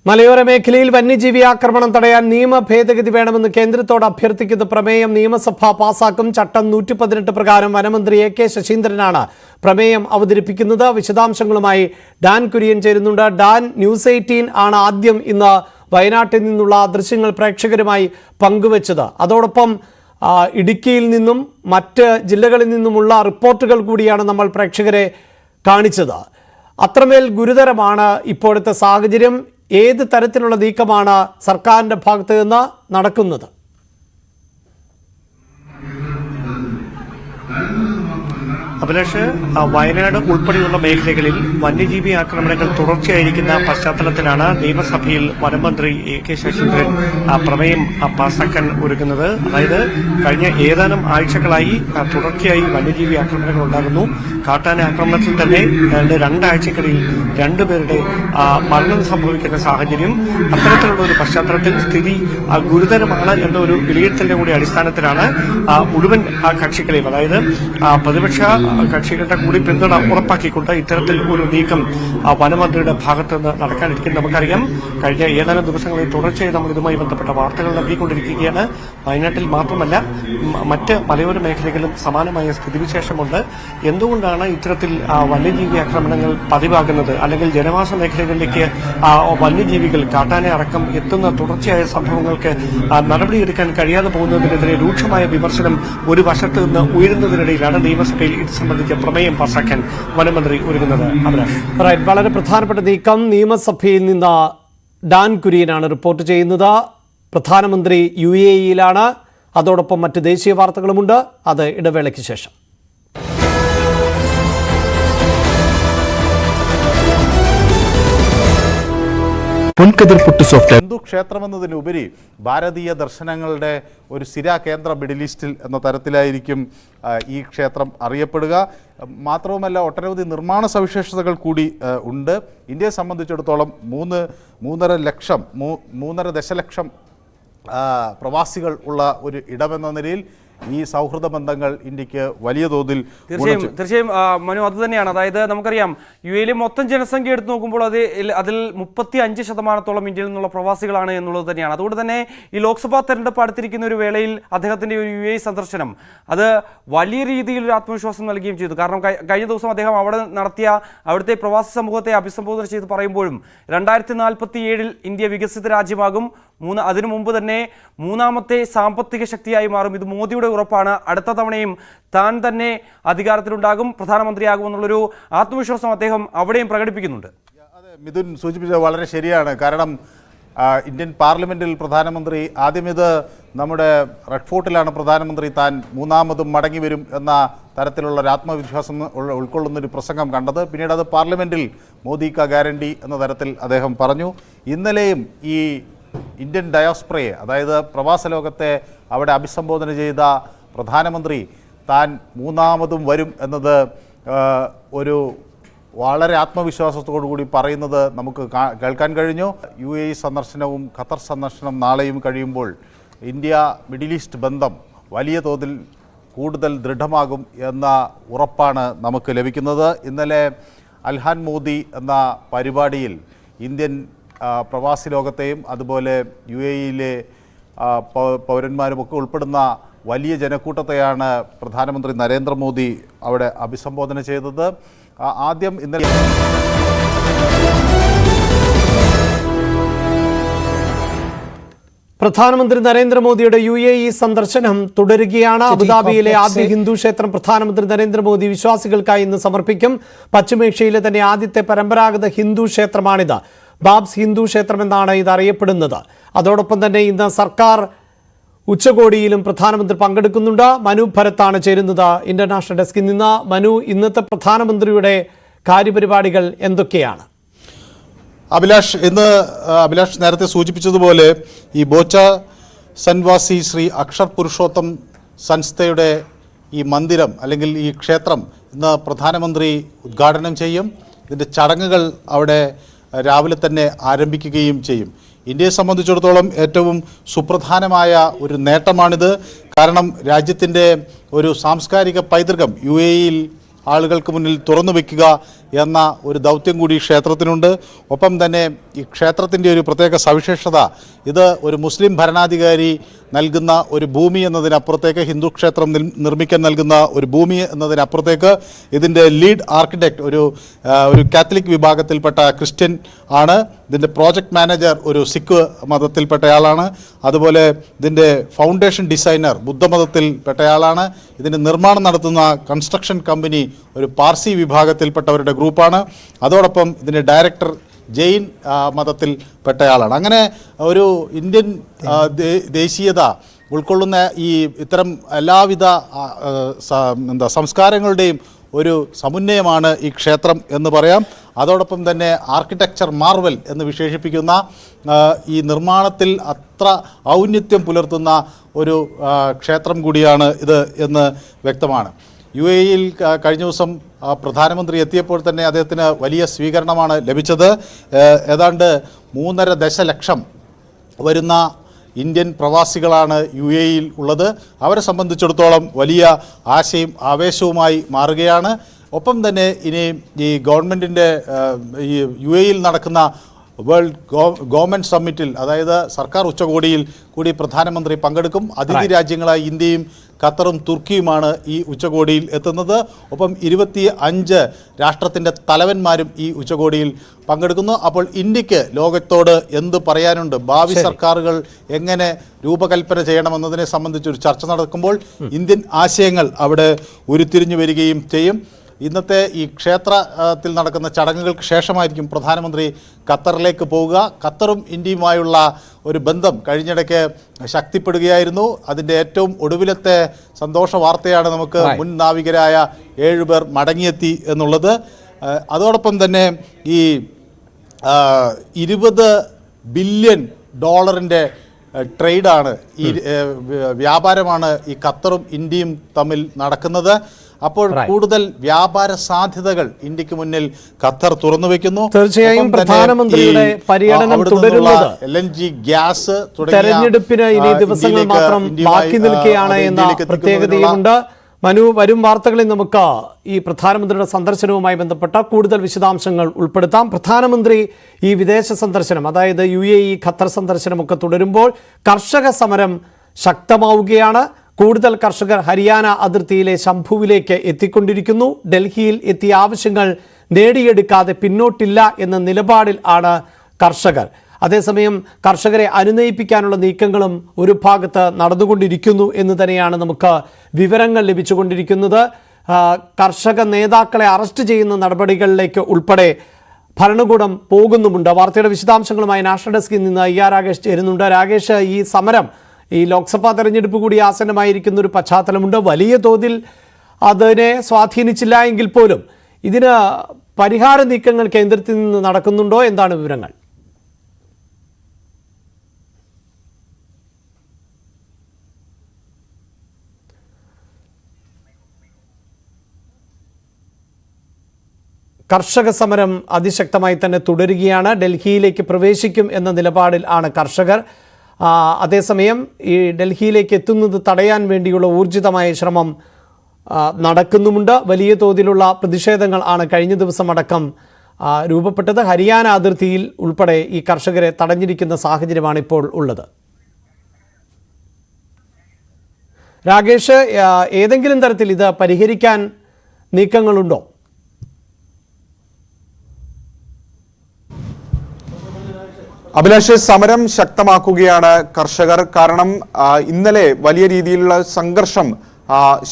മലയോര മേഖലയിൽ വന്യജീവി ആക്രമണം തടയാൻ നിയമ ഭേദഗതി വേണമെന്ന് കേന്ദ്രത്തോട് അഭ്യർത്ഥിക്കുന്ന പ്രമേയം നിയമസഭ പാസാക്കും. ചട്ടം 118 പ്രകാരം വനമന്ത്രി AK ശശീന്ദ്രനാണ് പ്രമേയം അവതരിപ്പിക്കുന്നത്. വിശദാംശങ്ങളുമായി ഡാൻ കുര്യൻ ചേരുന്നുണ്ട്. ഡാൻ, ന്യൂസ് 18 ആണ് ആദ്യം ഇന്ന് വയനാട്ടിൽ നിന്നുള്ള ദൃശ്യങ്ങൾ പ്രേക്ഷകരുമായി പങ്കുവച്ചത്. അതോടൊപ്പം ഇടുക്കിയിൽ നിന്നും മറ്റ് ജില്ലകളിൽ നിന്നുമുള്ള റിപ്പോർട്ടുകൾ കൂടിയാണ് നമ്മൾ പ്രേക്ഷകരെ കാണിച്ചത്. അത്രമേൽ ഗുരുതരമാണ് ഇപ്പോഴത്തെ സാഹചര്യം. ഏത് തരത്തിലുള്ള നീക്കമാണ് സർക്കാരിന്റെ ഭാഗത്ത് നിന്ന് നടക്കുന്നത്? അഭിലാഷ്, വയനാട് ഉൾപ്പെടെയുള്ള മേഖലകളിൽ വന്യജീവി ആക്രമണങ്ങൾ തുടർച്ചയായിരിക്കുന്ന പശ്ചാത്തലത്തിലാണ് നിയമസഭയിൽ വനമന്ത്രി AK ശശീന്ദ്രൻ പ്രമേയം പാസാക്കാൻ ഒരുങ്ങുന്നത്. അതായത് കഴിഞ്ഞ ഏതാനും ആഴ്ചകളായി തുടർച്ചയായി വന്യജീവി ആക്രമണങ്ങൾ ഉണ്ടാകുന്നു. കാട്ടാന ആക്രമണത്തിൽ തന്നെ 2 ആഴ്ചകളിൽ 2 പേരുടെ മരണം സംഭവിക്കുന്ന സാഹചര്യം. അത്തരത്തിലുള്ള ഒരു പശ്ചാത്തലത്തിൽ സ്ഥിതി ഗുരുതരമാണ് എന്ന ഒരു വിലയിരുത്തലിന്റെ കൂടി അടിസ്ഥാനത്തിലാണ് മുഴുവൻ കക്ഷികളെയും, അതായത് പ്രതിപക്ഷ കക്ഷികളുടെ കൂടി പിന്തുണ ഉറപ്പാക്കിക്കൊണ്ട് ഇത്തരത്തിൽ ഒരു നീക്കം വനമന്ത്രിയുടെ ഭാഗത്ത് നിന്ന് നടക്കാനിരിക്കും. നമുക്കറിയാം, കഴിഞ്ഞ ഏതാനും ദിവസങ്ങളിൽ തുടർച്ചയായി നമ്മൾ ഇതുമായി ബന്ധപ്പെട്ട വാർത്തകൾ നൽകിക്കൊണ്ടിരിക്കുകയാണ്. വയനാട്ടിൽ മാത്രമല്ല മറ്റ് മലയോര മേഖലകളിലും സമാനമായ സ്ഥിതിവിശേഷമുണ്ട്. എന്തുകൊണ്ടാണ് ഇത്തരത്തിൽ വന്യജീവി ആക്രമണങ്ങൾ പതിവാകുന്നത്, അല്ലെങ്കിൽ ജനവാസ മേഖലകളിലേക്ക് വന്യജീവികൾ കാട്ടാന അടക്കം എത്തുന്ന തുടർച്ചയായ സംഭവങ്ങൾക്ക് നടപടിയെടുക്കാൻ കഴിയാതെ പോകുന്നതിനെതിരെ രൂക്ഷമായ വിമർശനം ഒരു വശത്ത് നിന്ന് ഉയരുന്നതിനിടയിലാണ് നിയമസഭയിൽ ഇത് സംബന്ധിച്ച പ്രമേയം പാസാക്കാൻ വനമന്ത്രി ഒരുങ്ങുന്നത്. വളരെ പ്രധാനപ്പെട്ട നീക്കം നിയമസഭയിൽ നിന്ന് ഡാൻ കുര്യനാണ് റിപ്പോർട്ട് ചെയ്യുന്നത്. പ്രധാനമന്ത്രി UAE-യിലാണ്. അതോടൊപ്പം മറ്റ് ദേശീയ വാർത്തകളുമുണ്ട്. അത് ഇടവേളയ്ക്ക് ശേഷം. ഹിന്ദു ക്ഷേത്രമെന്നതിനുപരി ഭാരതീയ ദർശനങ്ങളുടെ ഒരു സ്ഥിര കേന്ദ്ര മിഡിൽ ഈസ്റ്റിൽ എന്ന തരത്തിലായിരിക്കും ഈ ക്ഷേത്രം അറിയപ്പെടുക. മാത്രവുമല്ല, ഒട്ടനവധി നിർമ്മാണ സവിശേഷതകൾ കൂടി ഉണ്ട്. ഇന്ത്യയെ സംബന്ധിച്ചിടത്തോളം 3.5 ദശലക്ഷം പ്രവാസികൾ ഉള്ള ഒരു ഇടമെന്ന നിലയിൽ ഈ സൗഹൃദ ബന്ധങ്ങൾ ഇന്ത്യക്ക് വലിയ തോതിൽ തീർച്ചയായും മനു അത് തന്നെയാണ്. അതായത് നമുക്കറിയാം, UAE മൊത്തം ജനസംഖ്യ എടുത്തു നോക്കുമ്പോൾ അതിൽ 35% ഇന്ത്യയിൽ നിന്നുള്ള പ്രവാസികളാണ് എന്നുള്ളത് തന്നെയാണ്. അതുകൊണ്ട് തന്നെ ഈ ലോക്സഭാ തെരഞ്ഞെടുപ്പ് അടുത്തിരിക്കുന്ന ഒരു വേളയിൽ അദ്ദേഹത്തിന്റെ ഒരു UAE സന്ദർശനം അത് വലിയ രീതിയിൽ ഒരു ആത്മവിശ്വാസം നൽകുകയും ചെയ്തു. കാരണം കഴിഞ്ഞ ദിവസം അദ്ദേഹം അവിടെ നടത്തിയ അവിടുത്തെ പ്രവാസി സമൂഹത്തെ അഭിസംബോധന ചെയ്ത് പറയുമ്പോഴും 2047 ഇന്ത്യ വികസിത രാജ്യമാകും, അതിനു മുമ്പ് തന്നെ 3ാമത്തെ സാമ്പത്തിക ശക്തിയായി മാറും, ഇത് മോദിയുടെ ഉറപ്പാണ്, അടുത്ത തവണയും താൻ തന്നെ അധികാരത്തിലുണ്ടാകും, പ്രധാനമന്ത്രിയാകുമെന്നുള്ളൊരു ആത്മവിശ്വാസം അദ്ദേഹം അവിടെയും പ്രകടിപ്പിക്കുന്നുണ്ട്. മിഥുൻ സൂചിപ്പിച്ചത് വളരെ ശരിയാണ്. കാരണം ഇന്ത്യൻ പാർലമെന്റിൽ പ്രധാനമന്ത്രി ആദ്യം ഇത് നമ്മുടെ റെഡ് ഫോർട്ടിലാണ് പ്രധാനമന്ത്രി താൻ 3ാമതും മടങ്ങി വരും എന്ന തരത്തിലുള്ള ഒരു ആത്മവിശ്വാസം ഉൾക്കൊള്ളുന്നൊരു പ്രസംഗം കണ്ടത്. പിന്നീട് അത് പാർലമെന്റിൽ മോദി കാ ഗ്യാരണ്ടി എന്ന തരത്തിൽ അദ്ദേഹം പറഞ്ഞു. ഇന്നലെയും ഈ ഇന്ത്യൻ ഡയോസ്പ്രയെ, അതായത് പ്രവാസ ലോകത്തെ അവിടെ അഭിസംബോധന ചെയ്ത പ്രധാനമന്ത്രി താൻ 3ാമതും വരും എന്നത് ഒരു വളരെ ആത്മവിശ്വാസത്തോടു കൂടി പറയുന്നത് നമുക്ക് കേൾക്കാൻ കഴിഞ്ഞു. UAE സന്ദർശനവും ഖത്തർ സന്ദർശനം നാളെയും കഴിയുമ്പോൾ ഇന്ത്യ മിഡിൽ ഈസ്റ്റ് ബന്ധം വലിയ തോതിൽ കൂടുതൽ ദൃഢമാകും എന്ന ഉറപ്പാണ് നമുക്ക് ലഭിക്കുന്നത്. ഇന്നലെ അൽഹാൻ മോദി എന്ന പരിപാടിയിൽ ഇന്ത്യൻ പ്രവാസി ലോകത്തെയും അതുപോലെ UAE-യിലെ പൗരന്മാരുമൊക്കെ ഉൾപ്പെടുന്ന വലിയ ജനക്കൂട്ടത്തെയാണ് പ്രധാനമന്ത്രി നരേന്ദ്രമോദി അവിടെ അഭിസംബോധന ചെയ്തത്. ആദ്യം ഇന്നലെ പ്രധാനമന്ത്രി നരേന്ദ്രമോദിയുടെ UAE സന്ദർശനം തുടരുകയാണ്. അബുദാബിയിലെ ആദ്യ ഹിന്ദു ക്ഷേത്രം പ്രധാനമന്ത്രി നരേന്ദ്രമോദി വിശ്വാസികൾക്കായി ഇന്ന് സമർപ്പിക്കും. പശ്ചിമേഷ്യയിലെ തന്നെ ആദ്യത്തെ പരമ്പരാഗത ഹിന്ദു ക്ഷേത്രമാണിത്. ബാബ്സ് ഹിന്ദു ക്ഷേത്രം എന്നാണ് ഇത് അറിയപ്പെടുന്നത്. അതോടൊപ്പം തന്നെ ഇന്ന് സർക്കാർ ഉച്ചകോടിയിലും പ്രധാനമന്ത്രി പങ്കെടുക്കുന്നുണ്ട്. മനു ഭരത്താണ് ചേരുന്നത് ഇന്റർനാഷണൽ ഡെസ്കിൽ നിന്ന്. മനു, ഇന്നത്തെ പ്രധാനമന്ത്രിയുടെ കാര്യപരിപാടികൾ എന്തൊക്കെയാണ്? അഭിലാഷ് നേരത്തെ സൂചിപ്പിച്ചതുപോലെ ഈ ബോച്ച സൻവാസി ശ്രീ അക്ഷർ പുരുഷോത്തം സംസ്ഥയുടെ ഈ മന്ദിരം അല്ലെങ്കിൽ ഈ ക്ഷേത്രം ഇന്ന് പ്രധാനമന്ത്രി ഉദ്ഘാടനം ചെയ്യും. ഇതിൻ്റെ ചടങ്ങുകൾ അവിടെ രാവിലെ തന്നെ ആരംഭിക്കുകയും ചെയ്യും. ഇന്ത്യയെ സംബന്ധിച്ചിടത്തോളം ഏറ്റവും സുപ്രധാനമായ ഒരു നേട്ടമാണിത്. കാരണം രാജ്യത്തിൻ്റെ ഒരു സാംസ്കാരിക പൈതൃകം UAE-യിൽ ആളുകൾക്ക് മുന്നിൽ തുറന്നു വയ്ക്കുക എന്ന ഒരു ദൗത്യം കൂടി ക്ഷേത്രത്തിനുണ്ട്. ഒപ്പം തന്നെ ഈ ക്ഷേത്രത്തിൻ്റെ ഒരു പ്രത്യേക സവിശേഷത, ഇത് ഒരു മുസ്ലിം ഭരണാധികാരി നൽകുന്ന ഒരു ഭൂമി എന്നതിനപ്പുറത്തേക്ക്, ഹിന്ദു ക്ഷേത്രം നിർമ്മിക്കാൻ നൽകുന്ന ഒരു ഭൂമി എന്നതിനപ്പുറത്തേക്ക് ഇതിൻ്റെ ലീഡ് ആർക്കിടെക്ട് ഒരു കാത്തലിക് വിഭാഗത്തിൽപ്പെട്ട ക്രിസ്ത്യൻ ആണ്. ഇതിൻ്റെ പ്രോജക്റ്റ് മാനേജർ ഒരു സിഖ് മതത്തിൽപ്പെട്ടയാളാണ്. അതുപോലെ ഇതിൻ്റെ ഫൗണ്ടേഷൻ ഡിസൈനർ ബുദ്ധമതത്തിൽപ്പെട്ടയാളാണ്. ഇതിൻ്റെ നിർമ്മാണം നടത്തുന്ന കൺസ്ട്രക്ഷൻ കമ്പനി ഒരു പാർസി വിഭാഗത്തിൽപ്പെട്ടവരുടെ ഗ്രൂപ്പാണ്. അതോടൊപ്പം ഇതിൻ്റെ ഡയറക്ടർ ജെയിൻ മതത്തിൽപ്പെട്ടയാളാണ്. അങ്ങനെ ഒരു ഇന്ത്യൻ ദേശീയത ഉൾക്കൊള്ളുന്ന ഈ ഇത്തരം എല്ലാവിധ സംസ്കാരങ്ങളുടെയും ഒരു സമുന്നയമാണ് ഈ ക്ഷേത്രം എന്ന് പറയാം. അതോടൊപ്പം തന്നെ ആർക്കിടെക്ചർ മാർവൽ എന്ന് വിശേഷിപ്പിക്കുന്ന ഈ നിർമ്മാണത്തിൽ അത്ര ഔന്നത്യം പുലർത്തുന്ന ഒരു ക്ഷേത്രം കൂടിയാണ് ഇത് എന്ന് വ്യക്തമാണ്. UAE-യിൽ കഴിഞ്ഞ ദിവസം പ്രധാനമന്ത്രി എത്തിയപ്പോൾ തന്നെ അദ്ദേഹത്തിന് വലിയ സ്വീകരണമാണ് ലഭിച്ചത്. ഏതാണ്ട് 3.5 ദശലക്ഷം വരുന്ന ഇന്ത്യൻ പ്രവാസികളാണ് UAE-യിൽ ഉള്ളത്. അവരെ സംബന്ധിച്ചിടത്തോളം വലിയ ആശയും ആവേശവുമായി മാറുകയാണ്. ഒപ്പം തന്നെ ഇനി ഈ ഗവൺമെൻറ്റിൻ്റെ ഈ UAE-യിൽ നടക്കുന്ന വേൾഡ് ഗവൺമെൻറ് സമ്മിറ്റിൽ, അതായത് സർക്കാർ ഉച്ചകോടിയിൽ കൂടി പ്രധാനമന്ത്രി പങ്കെടുക്കും. അതിഥി രാജ്യങ്ങളായ ഇന്ത്യയും ഖത്തറും തുർക്കിയുമാണ് ഈ ഉച്ചകോടിയിൽ എത്തുന്നത്. ഒപ്പം 25 രാഷ്ട്രത്തിൻ്റെ തലവന്മാരും ഈ ഉച്ചകോടിയിൽ പങ്കെടുക്കുന്നു. അപ്പോൾ ഇന്ത്യക്ക് ലോകത്തോട് എന്ത് പറയാനുണ്ട്, ഭാവി സർക്കാരുകൾ എങ്ങനെ രൂപകൽപ്പന ചെയ്യണമെന്നതിനെ സംബന്ധിച്ചൊരു ചർച്ച നടക്കുമ്പോൾ ഇന്ത്യൻ ആശയങ്ങൾ അവിടെ ഉരുത്തിരിഞ്ഞു വരികയും ചെയ്യും. ഇന്നത്തെ ഈ ക്ഷേത്രത്തിൽ നടക്കുന്ന ചടങ്ങുകൾക്ക് ശേഷമായിരിക്കും പ്രധാനമന്ത്രി ഖത്തറിലേക്ക് പോവുക. ഖത്തറും ഇന്ത്യയുമായുള്ള ഒരു ബന്ധം കഴിഞ്ഞിടയ്ക്ക് ശക്തിപ്പെടുകയായിരുന്നു. അതിൻ്റെ ഏറ്റവും ഒടുവിലത്തെ സന്തോഷ വാർത്തയാണ് നമുക്ക് മുൻ നാവികരായ 7 പേർ മടങ്ങിയെത്തി എന്നുള്ളത്. അതോടൊപ്പം തന്നെ ഈ $20 ബില്യൺ ട്രേഡാണ്, ഈ വ്യാപാരമാണ് ഈ ഖത്തറും ഇന്ത്യയും തമ്മിൽ നടക്കുന്നത്. അപ്പോൾ കൂടുതൽ വ്യാപാര സാധ്യതകൾ ഇന്ത്യക്ക് മുന്നിൽ ഖത്തർ തുറന്നു വെക്കുന്നു. തീർച്ചയായും പ്രധാനമന്ത്രിയുടെ പര്യടനം തുടരുന്നത് LNG ഗ്യാസ് തെരഞ്ഞെടുപ്പിന് ഇനി ദിവസങ്ങൾ മാത്രം ബാക്കി നിൽക്കുകയാണ് എന്ന പ്രത്യേകതയുമുണ്ട്. മനു, വരും വാർത്തകളിൽ നമുക്ക് ഈ പ്രധാനമന്ത്രിയുടെ സന്ദർശനവുമായി ബന്ധപ്പെട്ട കൂടുതൽ വിശദാംശങ്ങൾ ഉൾപ്പെടുത്താം. പ്രധാനമന്ത്രി ഈ വിദേശ സന്ദർശനം, അതായത് UAE ഖത്തർ സന്ദർശനമൊക്കെ തുടരുമ്പോൾ കർഷക സമരം ശക്തമാവുകയാണ്. കൂടുതൽ കർഷകർ ഹരിയാന അതിർത്തിയിലെ ശംഭുവിലേക്ക് എത്തിക്കൊണ്ടിരിക്കുന്നു. ഡൽഹിയിൽ എത്തിയ ആവശ്യങ്ങൾ നേടിയെടുക്കാതെ പിന്നോട്ടില്ല എന്ന നിലപാടിൽ ആണ് കർഷകർ. അതേസമയം കർഷകരെ അനുനയിപ്പിക്കാനുള്ള നീക്കങ്ങളും ഒരു ഭാഗത്ത് നടന്നുകൊണ്ടിരിക്കുന്നു എന്ന് തന്നെയാണ് നമുക്ക് വിവരങ്ങൾ ലഭിച്ചുകൊണ്ടിരിക്കുന്നത്. കർഷക നേതാക്കളെ അറസ്റ്റ് ചെയ്യുന്ന നടപടികളിലേക്ക് ഉൾപ്പെടെ ഭരണകൂടം പോകുന്നുമുണ്ട്. വാർത്തയുടെ വിശദാംശങ്ങളുമായി നാഷണൽ ഡെസ്കിൽ നിന്ന് IR രാകേഷ് ചേരുന്നുണ്ട്. രാകേഷ്, ഈ സമരം ഈ ലോക്സഭാ തെരഞ്ഞെടുപ്പ് കൂടി ആസന്നമായിരിക്കുന്ന ഒരു പശ്ചാത്തലമുണ്ട്. വലിയ തോതിൽ അതിനെ സ്വാധീനിച്ചില്ല എങ്കിൽ പോലും ഇതിന് പരിഹാര നീക്കങ്ങൾ കേന്ദ്രത്തിൽ നിന്ന് നടക്കുന്നുണ്ടോ? എന്താണ് വിവരങ്ങൾ? കർഷക സമരം അതിശക്തമായി തന്നെ തുടരുകയാണ്. ഡൽഹിയിലേക്ക് പ്രവേശിക്കും എന്ന നിലപാടിൽ ആണ് കർഷകർ. അതേസമയം ഈ ഡൽഹിയിലേക്ക് എത്തുന്നത് തടയാൻ വേണ്ടിയുള്ള ഊർജിതമായ ശ്രമം നടക്കുന്നുമുണ്ട്. വലിയ തോതിലുള്ള പ്രതിഷേധങ്ങൾ ആണ് കഴിഞ്ഞ ദിവസം അടക്കം രൂപപ്പെട്ടത്. ഹരിയാന അതിർത്തിയിൽ ഉൾപ്പെടെ ഈ കർഷകരെ തടഞ്ഞിരിക്കുന്ന സാഹചര്യമാണ് ഇപ്പോൾ ഉള്ളത്. രാകേഷ്, ഏതെങ്കിലും തരത്തിൽ ഇത് പരിഹരിക്കാൻ നീക്കങ്ങളുണ്ടോ? അഭിലാഷ്, സമരം ശക്തമാക്കുകയാണ് കർഷകർ. കാരണം ഇന്നലെ വലിയ രീതിയിലുള്ള സംഘർഷം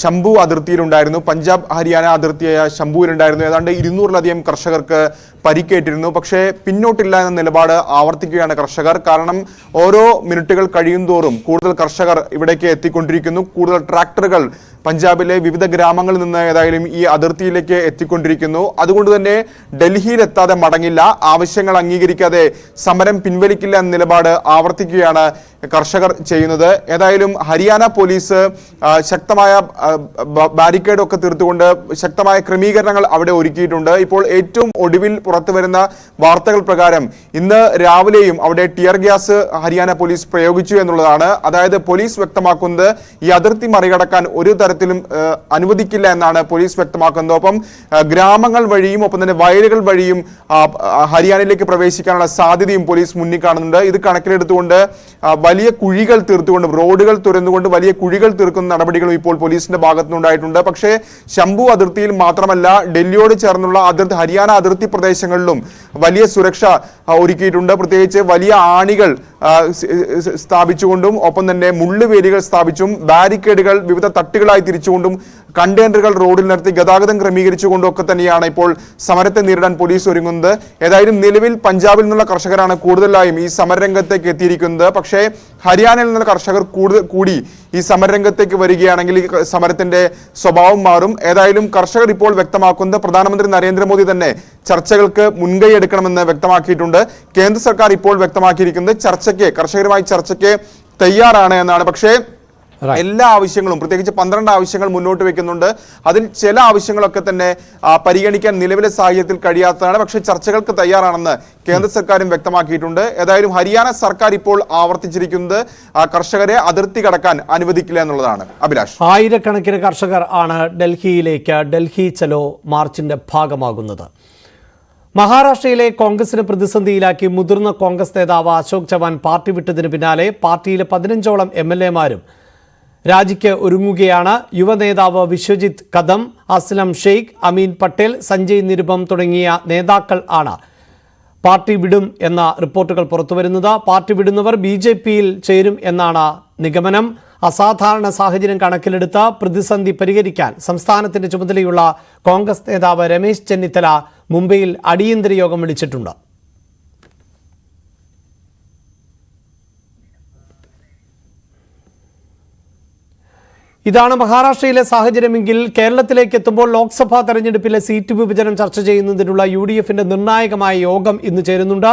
ശംഭു അതിർത്തിയിലുണ്ടായിരുന്നു. പഞ്ചാബ് ഹരിയാന അതിർത്തിയായ ശംഭുവിലുണ്ടായിരുന്നു. ഏതാണ്ട് 200-ലധികം കർഷകർക്ക് പരിക്കേറ്റിരുന്നു. പക്ഷേ പിന്നോട്ടില്ല എന്ന നിലപാട് ആവർത്തിക്കുകയാണ് കർഷകർ. കാരണം ഓരോ മിനിറ്റുകൾ കഴിയുന്തോറും കൂടുതൽ കർഷകർ ഇവിടേക്ക് എത്തിക്കൊണ്ടിരിക്കുന്നു. കൂടുതൽ ട്രാക്ടറുകൾ പഞ്ചാബിലെ വിവിധ ഗ്രാമങ്ങളിൽ നിന്ന് ഏതായാലും ഈ അതിർത്തിയിലേക്ക് എത്തിക്കൊണ്ടിരിക്കുന്നു. അതുകൊണ്ട് തന്നെ ഡൽഹിയിൽ എത്താതെ മടങ്ങില്ല, ആവശ്യങ്ങൾ അംഗീകരിക്കാതെ സമരം പിൻവലിക്കില്ല എന്ന നിലപാട് ആവർത്തിക്കുകയാണ് കർഷകർ ചെയ്യുന്നത്. ഏതായാലും ഹരിയാന പോലീസ് ശക്തമായ ബാരിക്കേഡ് ഒക്കെ തീർത്തുകൊണ്ട് ശക്തമായ ക്രമീകരണങ്ങൾ അവിടെ ഒരുക്കിയിട്ടുണ്ട്. ഇപ്പോൾ ഏറ്റവും ഒടുവിൽ പുറത്തു വരുന്ന വാർത്തകൾ പ്രകാരം ഇന്ന് രാവിലെയും അവിടെ ടിയർ ഗ്യാസ് ഹരിയാന പോലീസ് പ്രയോഗിച്ചു എന്നുള്ളതാണ്. അതായത് പോലീസ് വ്യക്തമാക്കുന്നത് ഈ അതിർത്തി മറികടക്കാൻ ഒരു തരത്തിലും അനുവദിക്കില്ല എന്നാണ് പോലീസ് വ്യക്തമാക്കുന്നത്. ഒപ്പം ഗ്രാമങ്ങൾ വഴിയും ഒപ്പം തന്നെ വയലുകൾ വഴിയും ഹരിയാനയിലേക്ക് പ്രവേശിക്കാനുള്ള സാധ്യതയും പോലീസ് മുന്നിൽ കാണുന്നുണ്ട്. ഇത് കണക്കിലെടുത്തുകൊണ്ട് വലിയ കുഴികൾ തീർത്തുകൊണ്ട്, റോഡുകൾ തുറന്നുകൊണ്ട് വലിയ കുഴികൾ തീർക്കുന്ന നടപടികളും ഇപ്പോൾ പോലീസിന്റെ ഭാഗത്തുനിന്നുണ്ടായിട്ടുണ്ട്. പക്ഷേ ശംഭു അതിർത്തിയിൽ മാത്രമല്ല, ഡൽഹിയോട് ചേർന്നുള്ള ഹരിയാന അതിർത്തി പ്രദേശങ്ങളിലും വലിയ സുരക്ഷ ഒരുക്കിയിട്ടുണ്ട്. പ്രത്യേകിച്ച് വലിയ ആണികൾ സ്ഥാപിച്ചുകൊണ്ടും ഒപ്പം തന്നെ മുള്ളുവേലികൾ സ്ഥാപിച്ചും ബാരിക്കേഡുകൾ വിവിധ തട്ടുകളായി ബസ്സുകളായി തിരിച്ചുകൊണ്ടും കണ്ടെയ്നറുകൾ റോഡിൽ നിർത്തി ഗതാഗതം ക്രമീകരിച്ചുകൊണ്ടും ഒക്കെ തന്നെയാണ് ഇപ്പോൾ സമരത്തെ നേരിടാൻ പോലീസ് ഒരുങ്ങുന്നത്. ഏതായാലും നിലവിൽ പഞ്ചാബിൽ നിന്നുള്ള കർഷകരാണ് കൂടുതലായും ഈ സമരരംഗത്തേക്ക് എത്തിയിരിക്കുന്നത്. പക്ഷേ ഹരിയാനയിൽ നിന്നുള്ള കർഷകർ കൂടി ഈ സമരരംഗത്തേക്ക് വരികയാണെങ്കിൽ ഈ സമരത്തിന്റെ സ്വഭാവം മാറും. ഏതായാലും കർഷകർ ഇപ്പോൾ വ്യക്തമാക്കുന്നത് പ്രധാനമന്ത്രി നരേന്ദ്രമോദി തന്നെ ചർച്ചകൾക്ക് മുൻകൈ എടുക്കണമെന്ന് വ്യക്തമാക്കിയിട്ടുണ്ട്. കേന്ദ്ര സർക്കാർ ഇപ്പോൾ വ്യക്തമാക്കിയിരിക്കുന്നത് കർഷകരുമായി ചർച്ചയ്ക്ക് തയ്യാറാണ് എന്നാണ്. പക്ഷേ എല്ലാ ആവശ്യങ്ങളും പ്രത്യേകിച്ച് 12 ആവശ്യങ്ങൾ മുന്നോട്ട് വെക്കുന്നുണ്ട്. അതിൽ ചില ആവശ്യങ്ങളൊക്കെ തന്നെ പരിഗണിക്കാൻ നിലവിലെ സാഹചര്യത്തിൽ കഴിയാത്തതാണ്. പക്ഷേ ചർച്ചകൾക്ക് തയ്യാറാണെന്ന് കേന്ദ്ര സർക്കാരും വ്യക്തമാക്കിയിട്ടുണ്ട്. ഏതായാലും ഹരിയാന സർക്കാർ ഇപ്പോൾ ആവർത്തിച്ചിരിക്കുന്നത് കർഷകരെ അതിർത്തി കടക്കാൻ അനുവദിക്കില്ല എന്നുള്ളതാണ്. അഭിലാഷ്, ആയിരക്കണക്കിന് കർഷകർ ആണ് ഡൽഹിയിലേക്ക് ഡൽഹി ചലോ മാർച്ചിന്റെ ഭാഗമാകുന്നത്. മഹാരാഷ്ട്രയിലെ കോൺഗ്രസിനെ പ്രതിസന്ധിയിലാക്കി മുതിർന്ന കോൺഗ്രസ് നേതാവ് അശോക് ചവാൻ പാർട്ടി വിട്ടതിന് പിന്നാലെ പാർട്ടിയിലെ 15ഓളം MLA-മാരും രാജിക്ക് ഒരുങ്ങുകയാണ്. യുവനേതാവ് വിശ്വജിത് കദം, അസ്ലം ഷെയ്ഖ്, അമീൻ പട്ടേൽ, സഞ്ജയ് നിരുപം തുടങ്ങിയ നേതാക്കൾ ആണ് പാർട്ടി വിടും എന്ന റിപ്പോർട്ടുകൾ പുറത്തുവരുന്നത്. പാർട്ടി വിടുന്നവർ BJP-യിൽ ചേരും എന്നാണ് നിഗമനം. അസാധാരണ സാഹചര്യം കണക്കിലെടുത്ത് പ്രതിസന്ധി പരിഹരിക്കാൻ സംസ്ഥാനത്തിന്റെ ചുമതലയുള്ള കോൺഗ്രസ് നേതാവ് രമേശ് ചെന്നിത്തല മുംബൈയിൽ അടിയന്തര യോഗം വിളിച്ചിട്ടുണ്ട്. ഇതാണ് മഹാരാഷ്ട്രയിലെ സാഹചര്യമെങ്കിൽ കേരളത്തിലേക്ക് എത്തുമ്പോൾ ലോക്സഭാ തെരഞ്ഞെടുപ്പിലെ സീറ്റ് വിഭജനം ചർച്ച ചെയ്യുന്നതിനുള്ള UDF-ന്റെ നിർണായകമായ യോഗം ഇന്ന് ചേരുന്നുണ്ട്.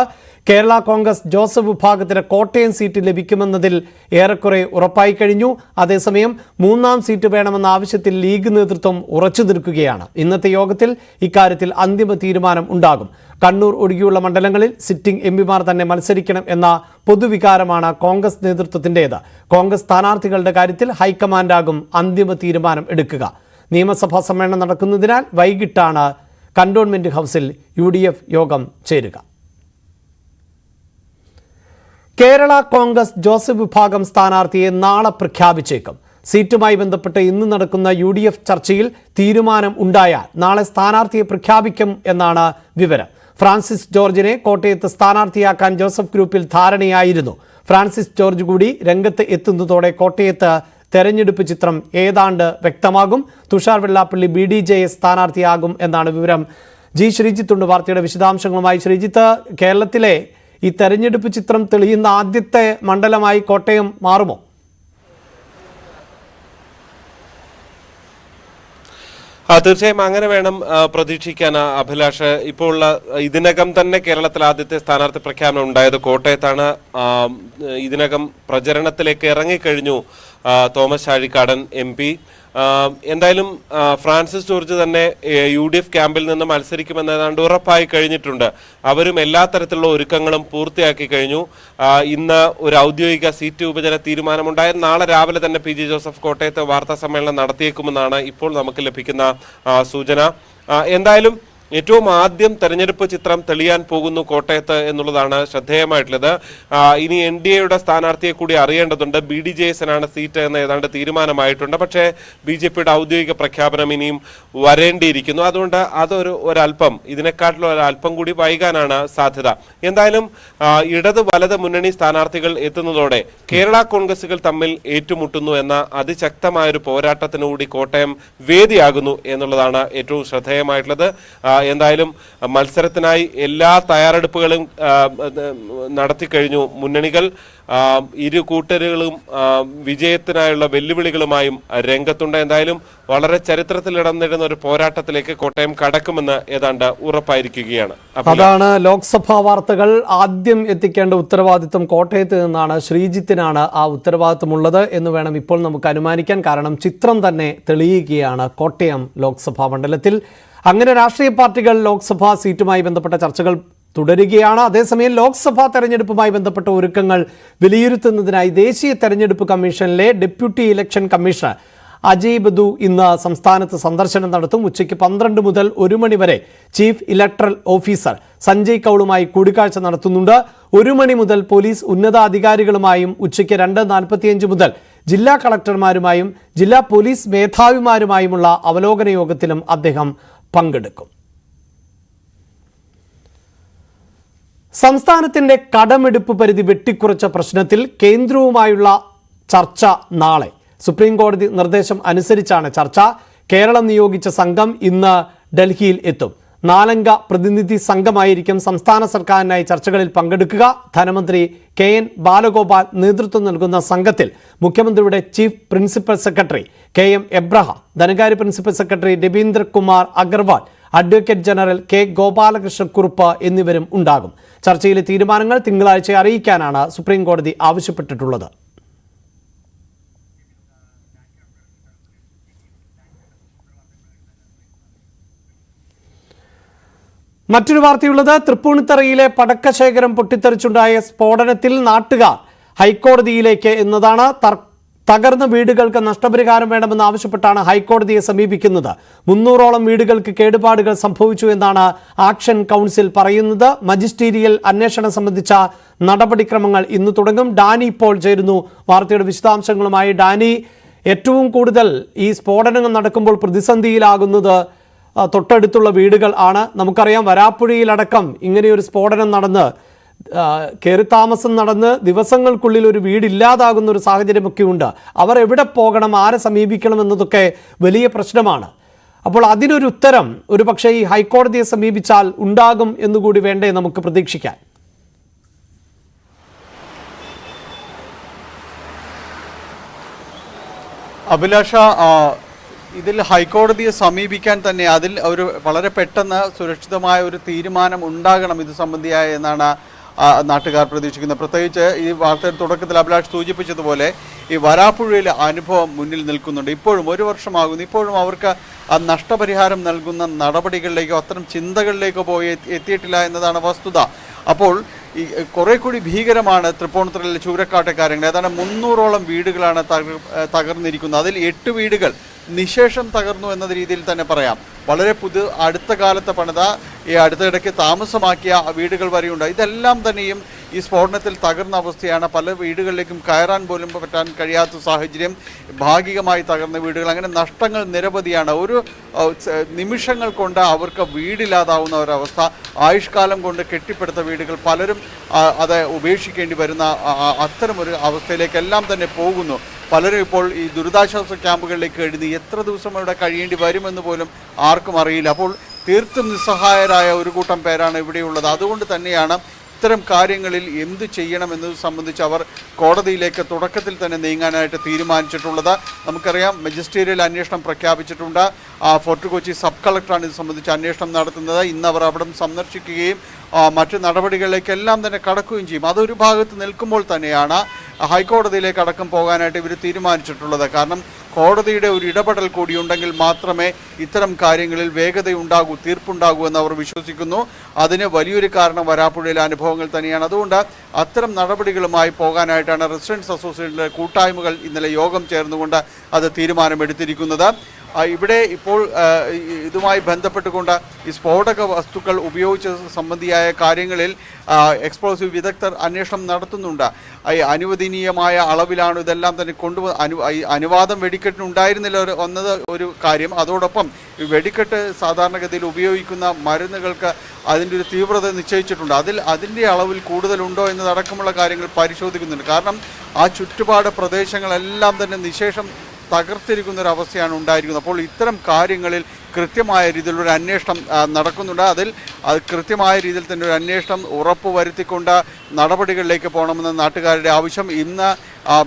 കേരള കോൺഗ്രസ് ജോസഫ് വിഭാഗത്തിന് കോട്ടയം സീറ്റ് ലഭിക്കുമെന്നതിൽ ഏറെക്കുറെ ഉറപ്പായി കഴിഞ്ഞു. അതേസമയം 3ാം സീറ്റ് വേണമെന്ന ആവശ്യത്തിൽ ലീഗ് നേതൃത്വം ഉറച്ചു നിൽക്കുകയാണ്. ഇന്നത്തെ യോഗത്തിൽ ഇക്കാര്യത്തിൽ അന്തിമ തീരുമാനം ഉണ്ടാകും. കണ്ണൂർ ഒഴികെയുള്ള മണ്ഡലങ്ങളിൽ സിറ്റിംഗ് MPമാർ തന്നെ മത്സരിക്കണം എന്ന പൊതുവികാരമാണ് കോൺഗ്രസ് നേതൃത്വത്തിൻ്റേത്. കോൺഗ്രസ് സ്ഥാനാർത്ഥികളുടെ കാര്യത്തിൽ ഹൈക്കമാൻഡാകും അന്തിമ തീരുമാനം എടുക്കുക. നിയമസഭാ സമ്മേളനം നടക്കുന്നതിനാൽ വൈകിട്ടാണ് കന്റോൺമെന്റ് ഹൗസിൽ UDF യോഗം ചേരുക. കേരള കോൺഗ്രസ് ജോസഫ് വിഭാഗം സ്ഥാനാർത്ഥിയെ നാളെ പ്രഖ്യാപിച്ചേക്കും. സീറ്റുമായി ബന്ധപ്പെട്ട് ഇന്ന് നടക്കുന്ന UDF ചർച്ചയിൽ തീരുമാനം ഉണ്ടായാൽ നാളെ സ്ഥാനാർത്ഥിയെ പ്രഖ്യാപിക്കും എന്നാണ് വിവരം. ഫ്രാൻസിസ് ജോർജിനെ കോട്ടയത്ത് സ്ഥാനാർത്ഥിയാക്കാൻ ജോസഫ് ഗ്രൂപ്പിൽ ധാരണയായിരുന്നു. ഫ്രാൻസിസ് ജോർജ് കൂടി രംഗത്ത് എത്തുന്നതോടെ കോട്ടയത്ത് തെരഞ്ഞെടുപ്പ് ചിത്രം ഏതാണ്ട് വ്യക്തമാകും. തുഷാർ വെള്ളാപ്പള്ളി BDJS സ്ഥാനാർത്ഥിയാകും എന്നാണ് വിവരം. ശ്രീജിത്തുണ്ട് വാർത്തയുടെ വിശദാംശങ്ങളുമായി. ശ്രീജിത്ത്, കേരളത്തിലെ ഈ തെരഞ്ഞെടുപ്പ് ചിത്രം തെളിയുന്ന ആദ്യത്തെ മണ്ഡലമായി കോട്ടയം മാറുമോ? തീർച്ചയായും അങ്ങനെ വേണം പ്രതീക്ഷിക്കാൻ അഭിലാഷ്. ഇപ്പോൾ ഇതിനകം തന്നെ കേരളത്തിൽ ആദ്യത്തെ സ്ഥാനാർത്ഥി പ്രഖ്യാപനം ഉണ്ടായത് കോട്ടയത്താണ്. ഇതിനകം പ്രചരണത്തിലേക്ക് ഇറങ്ങിക്കഴിഞ്ഞു തോമസ് ചാഴിക്കാടൻ MP. എന്തായാലും ഫ്രാൻസിസ് ജോർജ് തന്നെ UDF ക്യാമ്പിൽ നിന്ന് മത്സരിക്കുമെന്ന് ഏതാണ്ട് ഉറപ്പായി കഴിഞ്ഞിട്ടുണ്ട്. അവരും എല്ലാ തരത്തിലുള്ള ഒരുക്കങ്ങളും പൂർത്തിയാക്കി കഴിഞ്ഞു. ഇന്ന് ഒരു ഔദ്യോഗിക സീറ്റ് വിഭജന തീരുമാനമുണ്ടായത്. നാളെ രാവിലെ തന്നെ PJ ജോസഫ് കോട്ടയത്ത് വാർത്താ സമ്മേളനം നടത്തിയേക്കുമെന്നാണ് ഇപ്പോൾ നമുക്ക് ലഭിക്കുന്ന സൂചന. എന്തായാലും ഏറ്റവും ആദ്യം തെരഞ്ഞെടുപ്പ് ചിത്രം തെളിയാൻ പോകുന്നു കോട്ടയത്ത് എന്നുള്ളതാണ് ശ്രദ്ധേയമായിട്ടുള്ളത്. ഇനി NDAയുടെ സ്ഥാനാർത്ഥിയെ കൂടി അറിയേണ്ടതുണ്ട്. BDJS-നാണ് സീറ്റ് എന്ന് ഏതാണ്ട് തീരുമാനമായിട്ടുണ്ട്. പക്ഷേ BJP-യുടെ ഔദ്യോഗിക പ്രഖ്യാപനം ഇനിയും വരേണ്ടിയിരിക്കുന്നു. അതുകൊണ്ട് ഒരല്പം ഇതിനെക്കാട്ടിലും ഒരല്പം കൂടി വൈകാനാണ് സാധ്യത. എന്തായാലും ഇടത് വലത് മുന്നണി സ്ഥാനാർത്ഥികൾ എത്തുന്നതോടെ കേരള കോൺഗ്രസുകൾ തമ്മിൽ ഏറ്റുമുട്ടുന്നു എന്ന അതിശക്തമായൊരു പോരാട്ടത്തിനു കൂടി കോട്ടയം വേദിയാകുന്നു എന്നുള്ളതാണ് ഏറ്റവും ശ്രദ്ധേയമായിട്ടുള്ളത്. എന്തായാലും മത്സരത്തിനായി എല്ലാ തയ്യാറെടുപ്പുകളും നടത്തിക്കഴിഞ്ഞു മുന്നണികൾ. ഇരു കൂട്ടരുകളും വിജയത്തിനായുള്ള വെല്ലുവിളികളുമായും രംഗത്തുണ്ട്. എന്തായാലും വളരെ ചരിത്രത്തിൽ ഇടന്നിരുന്ന ഒരു പോരാട്ടത്തിലേക്ക് കോട്ടയം കടക്കുമെന്ന് ഏതാണ്ട് ഉറപ്പായിരിക്കുകയാണ്. അതാണ് ലോക്സഭാ വാർത്തകൾ. ആദ്യം എത്തിക്കേണ്ട ഉത്തരവാദിത്വം കോട്ടയത്ത് നിന്നാണ്. ശ്രീജിത്തിനാണ് ആ ഉത്തരവാദിത്വമുള്ളത് എന്ന് വേണം ഇപ്പോൾ നമുക്ക് അനുമാനിക്കാൻ. കാരണം ചിത്രം തന്നെ തെളിയുകയാണ് കോട്ടയം ലോക്സഭാ മണ്ഡലത്തിൽ. അങ്ങനെ രാഷ്ട്രീയ പാർട്ടികൾ ലോക്സഭാ സീറ്റുമായി ബന്ധപ്പെട്ട ചർച്ചകൾ തുടരുകയാണ്. അതേസമയം ലോക്സഭാ തെരഞ്ഞെടുപ്പുമായി ബന്ധപ്പെട്ട ഒരുക്കങ്ങൾ വിലയിരുത്തുന്നതിനായി ദേശീയ തെരഞ്ഞെടുപ്പ് കമ്മീഷനിലെ ഡെപ്യൂട്ടി ഇലക്ഷൻ കമ്മീഷണർ അജയ് ബദു ഇന്ന് സംസ്ഥാനത്ത് സന്ദർശനം നടത്തും. ഉച്ചയ്ക്ക് 12 മുതൽ 1 മണി വരെ ചീഫ് ഇലക്ടറൽ ഓഫീസർ സഞ്ജയ് കൗളുമായി കൂടിക്കാഴ്ച നടത്തുന്നുണ്ട്. 1 മണി മുതൽ പോലീസ് ഉന്നതാധികാരികളുമായും ഉച്ചയ്ക്ക് 2:45 മുതൽ ജില്ലാ കളക്ടർമാരുമായും ജില്ലാ പോലീസ് മേധാവിമാരുമായുമുള്ള അവലോകന യോഗത്തിലും അദ്ദേഹം പങ്കെടുക്കും. സംസ്ഥാനത്തിന്റെ കടമെടുപ്പ് പരിധി വെട്ടിക്കുറച്ച പ്രശ്നത്തിൽ കേന്ദ്രവുമായുള്ള ചർച്ച നാളെ. സുപ്രീം കോടതി നിർദ്ദേശം അനുസരിച്ചാണ് ചർച്ച. കേരളം നിയോഗിച്ച സംഘം ഇന്ന് ഡൽഹിയിൽ എത്തും. 4 പ്രതിനിധി സംഘമായിരിക്കും സംസ്ഥാന സർക്കാരിനായി ചർച്ചകളിൽ പങ്കെടുക്കുക. ധനമന്ത്രി KN ബാലഗോപാൽ നേതൃത്വം നൽകുന്ന സംഘത്തിൽ മുഖ്യമന്ത്രിയുടെ chief principal secretary KM Abraham, ധനകാര്യ principal secretary Ravindra Kumar Agarwal, advocate general K Gopalakrishna Kurup എന്നിവരും ഉണ്ടാകും. ചർച്ചയിലെ തീരുമാനങ്ങൾ തിങ്കളാഴ്ച അറിയിക്കാനാണ് സുപ്രീം കോടതി ആവശ്യപ്പെട്ടിട്ടുള്ളത്. മറ്റൊരു വാർത്തയുള്ളത് തൃപ്പൂണിത്തറയിലെ പടക്കശേഖരം പൊട്ടിത്തെറിച്ചുണ്ടായ സ്ഫോടനത്തിൽ നാട്ടുകാർ ഹൈക്കോടതിയിലേക്ക് എന്നതാണ്. തകർന്ന വീടുകൾക്ക് നഷ്ടപരിഹാരം വേണമെന്ന് ആവശ്യപ്പെട്ടാണ് ഹൈക്കോടതിയെ സമീപിക്കുന്നത്. 300ഓളം വീടുകൾക്ക് കേടുപാടുകൾ സംഭവിച്ചു എന്നാണ് ആക്ഷൻ കൗൺസിൽ പറയുന്നത്. മജിസ്റ്റീരിയൽ അന്വേഷണം സംബന്ധിച്ച നടപടിക്രമങ്ങൾ ഇന്ന് തുടങ്ങും. ഡാനി ഇപ്പോൾ ചേരുന്നു വാർത്തയുടെ വിശദാംശങ്ങളുമായി. ഡാനി, ഏറ്റവും കൂടുതൽ ഈ സ്ഫോടനങ്ങൾ നടക്കുമ്പോൾ പ്രതിസന്ധിയിലാകുന്നത് തൊട്ടടുത്തുള്ള വീടുകൾ ആണ്. നമുക്കറിയാം, വരാപ്പുഴയിലടക്കം ഇങ്ങനെയൊരു സ്ഫോടനം നടന്ന് കയറിത്താമസം നടന്ന് ദിവസങ്ങൾക്കുള്ളിൽ ഒരു വീടില്ലാതാകുന്ന ഒരു സാഹചര്യമൊക്കെ ഉണ്ട്. അവർ എവിടെ പോകണം, ആരെ സമീപിക്കണം എന്നതൊക്കെ വലിയ പ്രശ്നമാണ്. അപ്പോൾ അതിനൊരു ഉത്തരം ഒരു പക്ഷേ ഈ ഹൈക്കോടതിയെ സമീപിച്ചാൽ ഉണ്ടാകും എന്നുകൂടി വേണ്ടേ നമുക്ക് പ്രതീക്ഷിക്കാൻ? അഭിലാഷ, ഇതിൽ ഹൈക്കോടതിയെ സമീപിക്കാൻ തന്നെ അതിൽ ഒരു വളരെ പെട്ടെന്ന് സുരക്ഷിതമായ ഒരു തീരുമാനം ഉണ്ടാകണം ഇത് സംബന്ധിയായ എന്നാണ് നാട്ടുകാർ പ്രതീക്ഷിക്കുന്നത്. പ്രത്യേകിച്ച് ഈ വാർത്തയുടെ തുടക്കത്തിൽ അഭിലാഷ് സൂചിപ്പിച്ചതുപോലെ ഈ വരാപ്പുഴയിലെ അനുഭവം മുന്നിൽ നിൽക്കുന്നുണ്ട്. ഇപ്പോഴും 1 വർഷമാകുന്നു. ഇപ്പോഴും അവർക്ക് നഷ്ടപരിഹാരം നൽകുന്ന നടപടികളിലേക്കോ അത്തരം ചിന്തകളിലേക്കോ പോയി എത്തിയിട്ടില്ല എന്നതാണ് വസ്തുത. അപ്പോൾ ഈ കുറെ കൂടി ഭീകരമാണ് തൃപ്പൂണിത്തുറയിലെ ചൂരക്കാട്ടെ കാര്യങ്ങൾ. ഏതാണ്ട് 300ഓളം വീടുകളാണ് തകർന്നിരിക്കുന്നത്. അതിൽ 8 വീടുകൾ നിശേഷം തകർന്നു എന്ന രീതിയിൽ തന്നെ പറയാം. വളരെ അടുത്ത കാലത്ത് പണിത ഈ അടുത്തിടയ്ക്ക് താമസമാക്കിയ വീടുകൾ വരെയുണ്ട്. ഇതെല്ലാം തന്നെയും ഈ സ്ഫോടനത്തിൽ തകർന്ന അവസ്ഥയാണ്. പല വീടുകളിലേക്കും കയറാൻ പോലും പറ്റാൻ കഴിയാത്ത സാഹചര്യം, ഭാഗികമായി തകർന്ന വീടുകൾ, അങ്ങനെ നഷ്ടങ്ങൾ നിരവധിയാണ്. ഒരു നിമിഷങ്ങൾ കൊണ്ട് അവർക്ക് വീടില്ലാതാവുന്ന ഒരവസ്ഥ. ആയുഷ്കാലം കൊണ്ട് കെട്ടിപ്പടുത്ത വീടുകൾ പലരും അത് ഉപേക്ഷിക്കേണ്ടി വരുന്ന അത്തരമൊരു അവസ്ഥയിലേക്കെല്ലാം തന്നെ പോകുന്നു. പലരും ഇപ്പോൾ ഈ ദുരിതാശ്വാസ ക്യാമ്പുകളിലേക്ക് എഴുതി എത്ര ദിവസം ഇവിടെ കഴിയേണ്ടി വരുമെന്ന് പോലും ആർക്കും അറിയില്ല. അപ്പോൾ തീർത്തും നിസ്സഹായരായ ഒരു കൂട്ടം പേരാണ് ഇവിടെയുള്ളത്. അതുകൊണ്ട് തന്നെയാണ് ഇത്തരം കാര്യങ്ങളിൽ എന്ത് ചെയ്യണമെന്നത് സംബന്ധിച്ച് അവർ കോടതിയിലേക്ക് തുടക്കത്തിൽ തന്നെ നീങ്ങാനായിട്ട് തീരുമാനിച്ചിട്ടുള്ളത്. നമുക്കറിയാം, മജിസ്റ്റീരിയൽ അന്വേഷണം പ്രഖ്യാപിച്ചിട്ടുണ്ട്. ഫോർട്ട് കൊച്ചി സബ് കളക്ടറാണ് ഇത് സംബന്ധിച്ച് അന്വേഷണം നടത്തുന്നത്. ഇന്ന് അവർ അവിടെ സന്ദർശിക്കുകയും മറ്റ് നടപടികളിലേക്കെല്ലാം തന്നെ കടക്കുകയും ചെയ്യും. അതൊരു ഭാഗത്ത് നിൽക്കുമ്പോൾ തന്നെയാണ് ഹൈക്കോടതിയിലേക്ക് അടക്കം പോകാനായിട്ട് ഇവർ തീരുമാനിച്ചിട്ടുള്ളത്. കാരണം കോടതിയുടെ ഒരു ഇടപെടൽ കൂടിയുണ്ടെങ്കിൽ മാത്രമേ ഇത്തരം കാര്യങ്ങളിൽ വേഗതയുണ്ടാകൂ, തീർപ്പുണ്ടാകൂ എന്ന് അവർ വിശ്വസിക്കുന്നു. അതിന് വലിയൊരു കാരണം വരാപ്പുഴയിലെ അനുഭവങ്ങൾ തന്നെയാണ്. അതുകൊണ്ട് അത്തരം നടപടികളുമായി പോകാനായിട്ടാണ് റെസിഡൻസ് അസോസിയേഷനിലെ കൂട്ടായ്മകൾ ഇന്നലെ യോഗം ചേർന്നുകൊണ്ട് അത് തീരുമാനമെടുത്തിരിക്കുന്നത്. ഇവിടെ ഇപ്പോൾ ഇതുമായി ബന്ധപ്പെട്ടുകൊണ്ട് ഈ സ്ഫോടക വസ്തുക്കൾ ഉപയോഗിച്ച സംബന്ധിയായ കാര്യങ്ങളിൽ എക്സ്പ്ലോസീവ് വിദഗ്ധർ അന്വേഷണം നടത്തുന്നുണ്ട്. അനുവദനീയമായ അളവിലാണ് ഇതെല്ലാം തന്നെ അനുവാദം വെടിക്കെട്ടിനുണ്ടായിരുന്നില്ല ഒരു കാര്യം. അതോടൊപ്പം ഈ വെടിക്കെട്ട് സാധാരണഗതിയിൽ ഉപയോഗിക്കുന്ന മരുന്നുകൾക്ക് അതിൻ്റെ ഒരു തീവ്രത നിശ്ചയിച്ചിട്ടുണ്ട്. അതിൻ്റെ അളവിൽ കൂടുതലുണ്ടോ എന്നതടക്കമുള്ള കാര്യങ്ങൾ പരിശോധിക്കുന്നുണ്ട്. കാരണം ആ ചുറ്റുപാട് പ്രദേശങ്ങളെല്ലാം തന്നെ നിശേഷം തകർത്തിരിക്കുന്നൊരവസ്ഥയാണ് ഉണ്ടായിരിക്കുന്നത്. അപ്പോൾ ഇത്തരം കാര്യങ്ങളിൽ കൃത്യമായ രീതിയിലൊരു അന്വേഷണം നടക്കുന്നുണ്ട്. അത് കൃത്യമായ രീതിയിൽ തന്നെ ഒരു അന്വേഷണം ഉറപ്പുവരുത്തിക്കൊണ്ട് നടപടികളിലേക്ക് പോകണമെന്ന നാട്ടുകാരുടെ ആവശ്യം. ഇന്ന്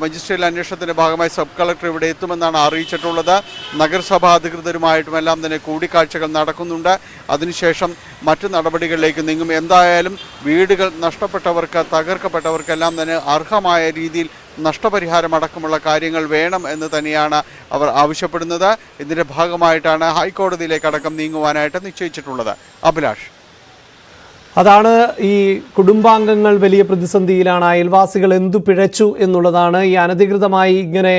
മജിസ്ട്രേറ്റ് അന്വേഷണത്തിൻ്റെ ഭാഗമായി സബ് കളക്ടർ ഇവിടെ എത്തുമെന്നാണ് അറിയിച്ചിട്ടുള്ളത്. നഗരസഭാ അധികൃതരുമായിട്ടും എല്ലാം തന്നെ കൂടിക്കാഴ്ചകൾ നടക്കുന്നുണ്ട്. അതിനുശേഷം മറ്റു നടപടികളിലേക്ക് നീങ്ങും. എന്തായാലും വീടുകൾ നഷ്ടപ്പെട്ടവർക്ക്, തകർക്കപ്പെട്ടവർക്കെല്ലാം തന്നെ അർഹമായ രീതിയിൽ നഷ്ടപരിഹാരം അടക്കമുള്ള കാര്യങ്ങൾ വേണം എന്ന് തന്നെയാണ് അവർ ആവശ്യപ്പെടുന്നത്. ഇതിൻ്റെ ഭാഗമായിട്ടാണ് ഹൈക്കോടതിയിലേക്ക് അടക്കം നീങ്ങുവാനായിട്ട് നിശ്ചയിച്ചിട്ടുള്ളത്. അഭിലാഷ്, അതാണ് ഈ കുടുംബാംഗങ്ങൾ വലിയ പ്രതിസന്ധിയിലാണ്. അയൽവാസികൾ എന്തു പിഴച്ചു എന്നുള്ളതാണ്. ഈ അനധികൃതമായി ഇങ്ങനെ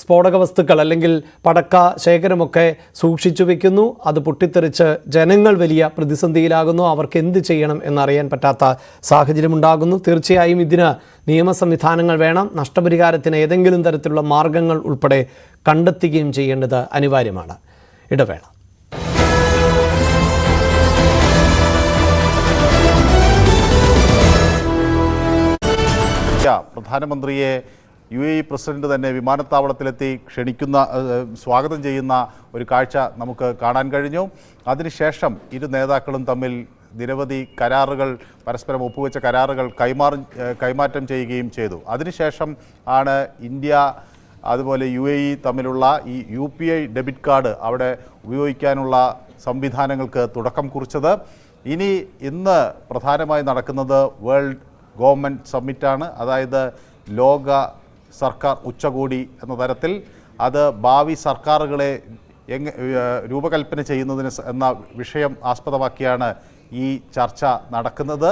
സ്ഫോടക വസ്തുക്കൾ അല്ലെങ്കിൽ പടക്ക ശേഖരമൊക്കെ സൂക്ഷിച്ചു വെക്കുന്നു. അത് പൊട്ടിത്തെറിച്ച് ജനങ്ങൾ വലിയ പ്രതിസന്ധിയിലാകുന്നു. അവർക്ക് എന്ത് ചെയ്യണം എന്നറിയാൻ പറ്റാത്ത സാഹചര്യമുണ്ടാകുന്നു. തീർച്ചയായും ഇതിന് നിയമ സംവിധാനങ്ങൾ വേണം. നഷ്ടപരിഹാരത്തിന് ഏതെങ്കിലും തരത്തിലുള്ള മാർഗങ്ങൾ ഉൾപ്പെടെ കണ്ടെത്തുകയും ചെയ്യേണ്ടത് അനിവാര്യമാണ്. ഇടവേള. പ്രധാനമന്ത്രിയെ UAE പ്രസിഡന്റ് തന്നെ വിമാനത്താവളത്തിലെത്തി സ്വാഗതം ചെയ്യുന്ന ഒരു കാഴ്ച നമുക്ക് കാണാൻ കഴിഞ്ഞു. അതിനുശേഷം ഇരു നേതാക്കളും തമ്മിൽ നിരവധി കരാറുകൾ, പരസ്പരം ഒപ്പുവെച്ച കരാറുകൾ കൈമാറ്റം ചെയ്യുകയും ചെയ്തു. അതിനുശേഷം ആണ് ഇന്ത്യ അതുപോലെ UAE തമ്മിലുള്ള ഈ UPI ഡെബിറ്റ് കാർഡ് അവിടെ ഉപയോഗിക്കാനുള്ള സംവിധാനങ്ങൾക്ക് തുടക്കം കുറിച്ചത്. ഇന്ന് പ്രധാനമായി നടക്കുന്നത് വേൾഡ് ഗവൺമെൻറ് സമ്മിറ്റാണ്. അതായത് ലോക സർക്കാർ ഉച്ചകോടി എന്ന തരത്തിൽ അത് ഭാവി സർക്കാരുകളെ രൂപകൽപ്പന ചെയ്യുന്നതിന് എന്ന വിഷയം ആസ്പദമാക്കിയാണ് ഈ ചർച്ച നടക്കുന്നത്.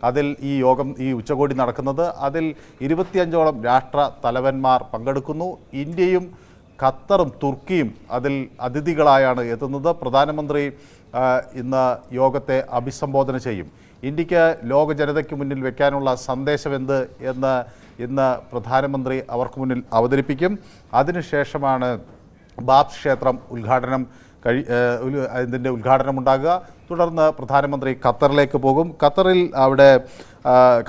അതിൽ ഈ ഉച്ചകോടി നടക്കുന്നത്. അതിൽ 25ഓളം രാഷ്ട്ര തലവന്മാർ പങ്കെടുക്കുന്നു. ഇന്ത്യയും ഖത്തറും തുർക്കിയും അതിൽ അതിഥികളായാണ് എത്തുന്നത്. പ്രധാനമന്ത്രി ഇന്ന് യോഗത്തെ അഭിസംബോധന ചെയ്യും. ഇന്ത്യക്ക് ലോക ജനതയ്ക്ക് മുന്നിൽ വയ്ക്കാനുള്ള സന്ദേശം എന്ത് എന്ന് ഇന്ന് പ്രധാനമന്ത്രി അവർക്ക് മുന്നിൽ അവതരിപ്പിക്കും. അതിനുശേഷമാണ് ബാബ്സ് ക്ഷേത്രം ഇതിൻ്റെ ഉദ്ഘാടനം ഉണ്ടാകുക. തുടർന്ന് പ്രധാനമന്ത്രി ഖത്തറിലേക്ക് പോകും.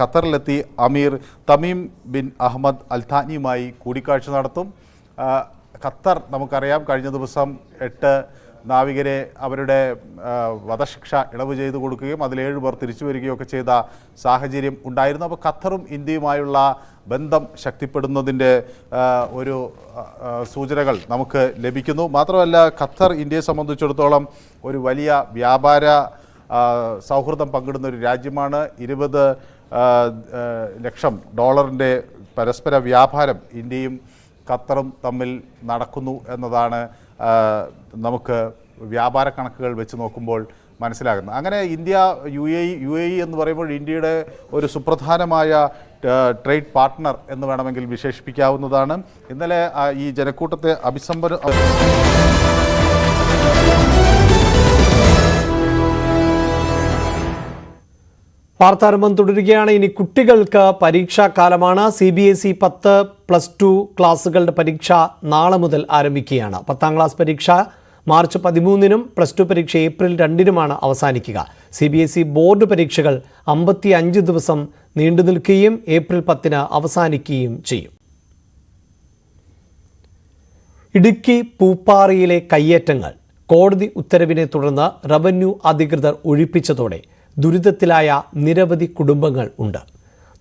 ഖത്തറിലെത്തി അമീർ തമീം ബിൻ അഹമ്മദ് അൽഥാനിയുമായി കൂടിക്കാഴ്ച നടത്തും. ഖത്തർ നമുക്കറിയാം, കഴിഞ്ഞ ദിവസം 8 നാവികരെ അവരുടെ വധശിക്ഷ ഇളവ് ചെയ്തു കൊടുക്കുകയും അതിൽ 7 പേർ തിരിച്ചു വരികയൊക്കെ ചെയ്ത സാഹചര്യം ഉണ്ടായിരുന്നു. അപ്പോൾ ഖത്തറും ഇന്ത്യയുമായുള്ള ബന്ധം ശക്തിപ്പെടുന്നതിൻ്റെ ഒരു സൂചനകൾ നമുക്ക് ലഭിക്കുന്നു. മാത്രമല്ല, ഖത്തർ ഇന്ത്യയെ സംബന്ധിച്ചിടത്തോളം ഒരു വലിയ വ്യാപാര സൗഹൃദം പങ്കിടുന്ന ഒരു രാജ്യമാണ്. $20 ലക്ഷം പരസ്പര വ്യാപാരം ഇന്ത്യയും ഖത്തറും തമ്മിൽ നടക്കുന്നു എന്നതാണ് നമുക്ക് വ്യാപാര കണക്കുകൾ വെച്ച് നോക്കുമ്പോൾ മനസ്സിലാകുന്നത്. അങ്ങനെ ഇന്ത്യ UAE എന്ന് പറയുമ്പോൾ ഇന്ത്യയുടെ ഒരു സുപ്രധാനമായ ട്രേഡ് പാർട്ട്ണർ എന്ന് വേണമെങ്കിൽ വിശേഷിപ്പിക്കാവുന്നതാണ്. ഇന്നലെ ഈ ജനക്കൂട്ടത്തെ വാർത്താരംഭം തുടരുകയാണ്. ഇനി കുട്ടികൾക്ക് പരീക്ഷാകാലമാണ്. CBSE 10+2 ക്ലാസ്സുകളുടെ പരീക്ഷ നാളെ മുതൽ ആരംഭിക്കുകയാണ്. 10ാം ക്ലാസ് പരീക്ഷ മാർച്ച് 13-നും +2 പരീക്ഷ ഏപ്രിൽ 2-നുമാണ് അവസാനിക്കുക. CBSE ബോർഡ് പരീക്ഷകൾ 55 ദിവസം നീണ്ടു നിൽക്കുകയും ഏപ്രിൽ 10-ന് അവസാനിക്കുകയും ചെയ്യും. ഇടുക്കി പൂപ്പാറയിലെ കയ്യേറ്റങ്ങൾ കോടതി ഉത്തരവിനെ തുടർന്ന് റവന്യൂ അധികൃതർ ഒഴിപ്പിച്ചതോടെ ദുരിതത്തിലായ നിരവധി കുടുംബങ്ങൾ ഉണ്ട്.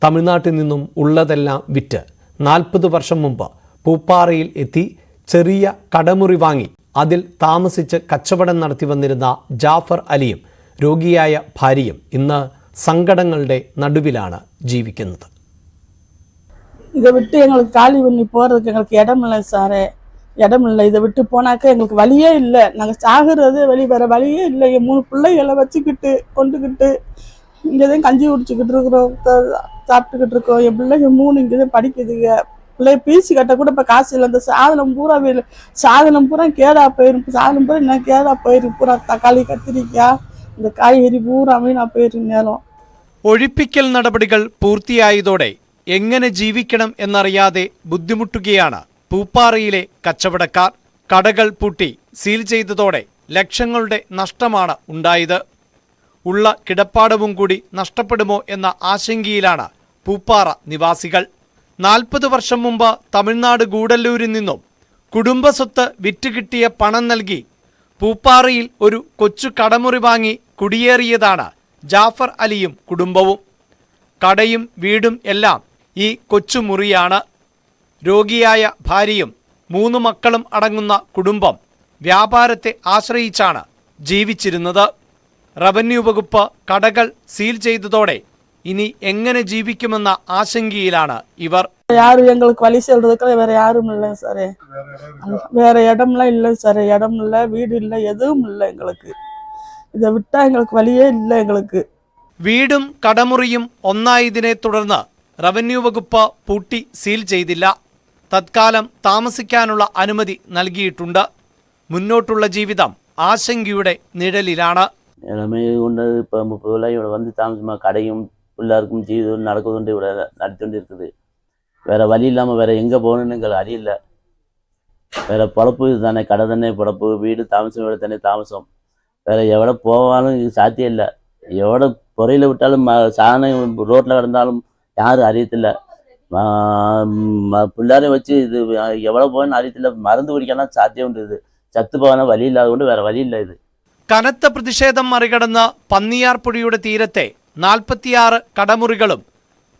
തമിഴ്നാട്ടിൽ നിന്നും ഉള്ളതെല്ലാം വിറ്റ് 40 വർഷം മുമ്പ് പൂപ്പാറയിൽ എത്തി ചെറിയ കടമുറി വാങ്ങി അതിൽ താമസിച്ച് കച്ചവടം നടത്തി വന്നിരുന്ന ജാഫർ അലിയും രോഗിയായ ഭാര്യയും ഇന്ന് സങ്കടങ്ങളുടെ നടുവിലാണ് ജീവിക്കുന്നത്. இதை விட்டு எங்களுக்கு காலி பண்ணி போகிறதுக்கு எங்களுக்கு இடம் இல்லை சாரே, இடம் இல்லை. இதை விட்டு போனாக்க எங்களுக்கு வழியே இல்லை. நாங்கள் சாகிறது வேற வழியே இல்லை. 3 பிள்ளைகளை வச்சுக்கிட்டு கொண்டுக்கிட்டு இங்கே தான் கஞ்சி குடிச்சிக்கிட்டு இருக்கிறோம், சாப்பிட்டுக்கிட்டு இருக்கோம். என் பிள்ளைங்க 3 இங்கே தான் படிக்குதுங்க. பிள்ளைய பீசி கட்ட கூட இப்போ காசு இல்லை. இந்த சாதனம் பூரா கேடா போயிரும். சாதனம் பூரா என்ன கேடா போயிரும். பூரா தக்காளி கத்திரிக்காய் இந்த காய்கறி பூரா வீணா போயிரும் நேரம். ഒഴിപ്പിക്കൽ നടപടികൾ പൂർത്തിയായതോടെ എങ്ങനെ ജീവിക്കണം എന്നറിയാതെ ബുദ്ധിമുട്ടുകയാണ് പൂപ്പാറയിലെ കച്ചവടക്കാർ. കടകൾ പൂട്ടി സീൽ ചെയ്തതോടെ ലക്ഷങ്ങളുടെ നഷ്ടമാണ് ഉണ്ടായത്. ഉള്ള കിടപ്പാടവും കൂടി നഷ്ടപ്പെടുമോ എന്ന ആശങ്കയിലാണ് പൂപ്പാറ നിവാസികൾ. 40 വർഷം മുമ്പ് തമിഴ്നാട് ഗൂഡല്ലൂരിൽ നിന്നും കുടുംബസ്വത്ത് വിറ്റുകിട്ടിയ പണം നൽകി പൂപ്പാറയിൽ ഒരു കൊച്ചു കടമുറി വാങ്ങി കുടിയേറിയതാണ് ജാഫർ അലിയും കുടുംബവും. കടയും വീടും എല്ലാം ഈ കൊച്ചുമുറിയാണ്. രോഗിയായ ഭാര്യയും 3 മക്കളും അടങ്ങുന്ന കുടുംബം വ്യാപാരത്തെ ആശ്രയിച്ചാണ് ജീവിച്ചിരുന്നത്. റവന്യൂ വകുപ്പ് കടകൾ സീൽ ചെയ്തതോടെ ഇനി എങ്ങനെ ജീവിക്കുമെന്ന ആശങ്കയിലാണ് ഇവർ. யாரும் எங்களுக்கு வழி சொல்றதுக்கு வேற யாரும் இல்லை சாரே. வேற இடம்லாம் இல்லை சாரே. இடம் இல்லை, வீடு இல்லை, எதுவும் இல்லை எங்களுக்கு. இதை விட்டா எங்களுக்கு வழியே இல்லை எங்களுக்கு. വീടും കടമുറിയും ഒന്നായതിനെ തുടർന്ന് റവന്യൂ വകുപ്പ് പൂട്ടി സീൽ ചെയ്തില്ല. തത്കാലം താമസിക്കാനുള്ള അനുമതി നൽകിയിട്ടുണ്ട്. മുന്നോട്ടുള്ള ജീവിതം ആശങ്കയുടെ നിഴലിലാണ്. இப்போ 30 கொள்ளாய் இவ்வளோ வந்து தாமசமாக கடையும் எல்லாருக்கும் ஜீவிதம் நடக்குதுண்டு இவ்வளோ நடத்திட்டு இருக்குது. வேறு வழி இல்லாமல் வேறு எங்கே போகணுன்னு எங்களுக்கு அறியல. வேறு பொழப்பு இது தானே, கடை தானே பொழப்பு, வீடு தாமசம் இவ்வளோ தானே தாமசம். வேறு எவ்வளோ போவாலும் இது சாத்தியம் இல்லை. எவ்வளோ பொறையில் விட்டாலும் சாதனை ரோட்டில் கிடந்தாலும் யாரும் அறியத்தில்லை. പിള്ളേരെ വെച്ച് ഇത് എവിടെ പോകാൻ അറിയത്തില്ല. മരുന്ന് കുടിക്കാനാ സാധ്യതയുണ്ട്. ഇത് ചത്തുപോകാനോ വഴിയില്ലാതുകൊണ്ട് വേറെ വഴിയില്ല. ഇത് കനത്ത പ്രതിഷേധം മറികടന്ന് പന്നിയാർപ്പുഴയുടെ തീരത്തെ 46 കടമുറികളും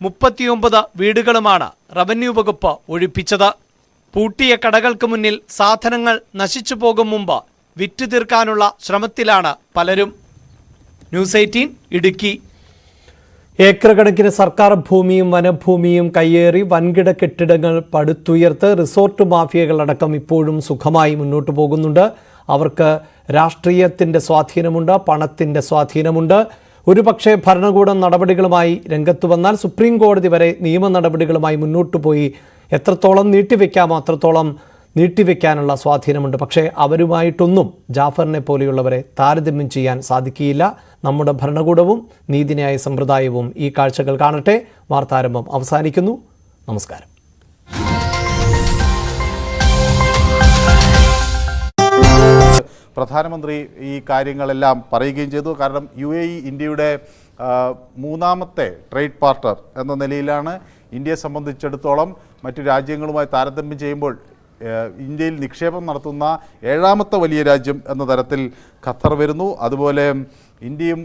39 വീടുകളുമാണ് റവന്യൂ വകുപ്പ് ഒഴിപ്പിച്ചത്. പൂട്ടിയ കടകൾക്ക് മുന്നിൽ സാധനങ്ങൾ നശിച്ചു പോകും മുമ്പ് വിറ്റ് തീർക്കാനുള്ള ശ്രമത്തിലാണ് പലരും. ന്യൂസ് 18 ഇടുക്കി. ഏക്കർ കണക്കിന് സർക്കാർ ഭൂമിയും വനഭൂമിയും കയ്യേറി വൻകിട കെട്ടിടങ്ങൾ പടുത്തുയർത്ത് റിസോർട്ട് മാഫിയകളടക്കം ഇപ്പോഴും സുഖമായി മുന്നോട്ട് പോകുന്നുണ്ട്. അവർക്ക് രാഷ്ട്രീയത്തിൻ്റെ സ്വാധീനമുണ്ട്, പണത്തിൻ്റെ സ്വാധീനമുണ്ട്. ഒരുപക്ഷെ ഭരണകൂടം നടപടികളുമായി രംഗത്ത് വന്നാൽ സുപ്രീം കോടതി വരെ നിയമ നടപടികളുമായി മുന്നോട്ട് പോയി എത്രത്തോളം നീട്ടിവെക്കാമോ അത്രത്തോളം നീട്ടിവെക്കാനുള്ള സ്വാധീനമുണ്ട്. പക്ഷേ അവരുമായിട്ടൊന്നും ജാഫറിനെ പോലെയുള്ളവരെ താരതമ്യം ചെയ്യാൻ സാധിക്കുകയില്ല. നമ്മുടെ ഭരണകൂടവും നീതിന്യായ സമ്പ്രദായവും ഈ കാഴ്ചകൾ കാണട്ടെ. വാർത്താരംഭം അവസാനിക്കുന്നു. നമസ്കാരം. പ്രധാനമന്ത്രി ഈ കാര്യങ്ങളെല്ലാം പറയുകയും ചെയ്തു. കാരണം UAE ഇന്ത്യയുടെ മൂന്നാമത്തെ ട്രേഡ് പാർട്ണർ എന്ന നിലയിലാണ്. ഇന്ത്യയെ സംബന്ധിച്ചിടത്തോളം മറ്റു രാജ്യങ്ങളുമായി താരതമ്യം ചെയ്യുമ്പോൾ ഇന്ത്യയിൽ നിക്ഷേപം നടത്തുന്ന 7ാമത്തെ വലിയ രാജ്യം എന്ന തരത്തിൽ ഖത്തർ വരുന്നു. അതുപോലെ ഇന്ത്യയും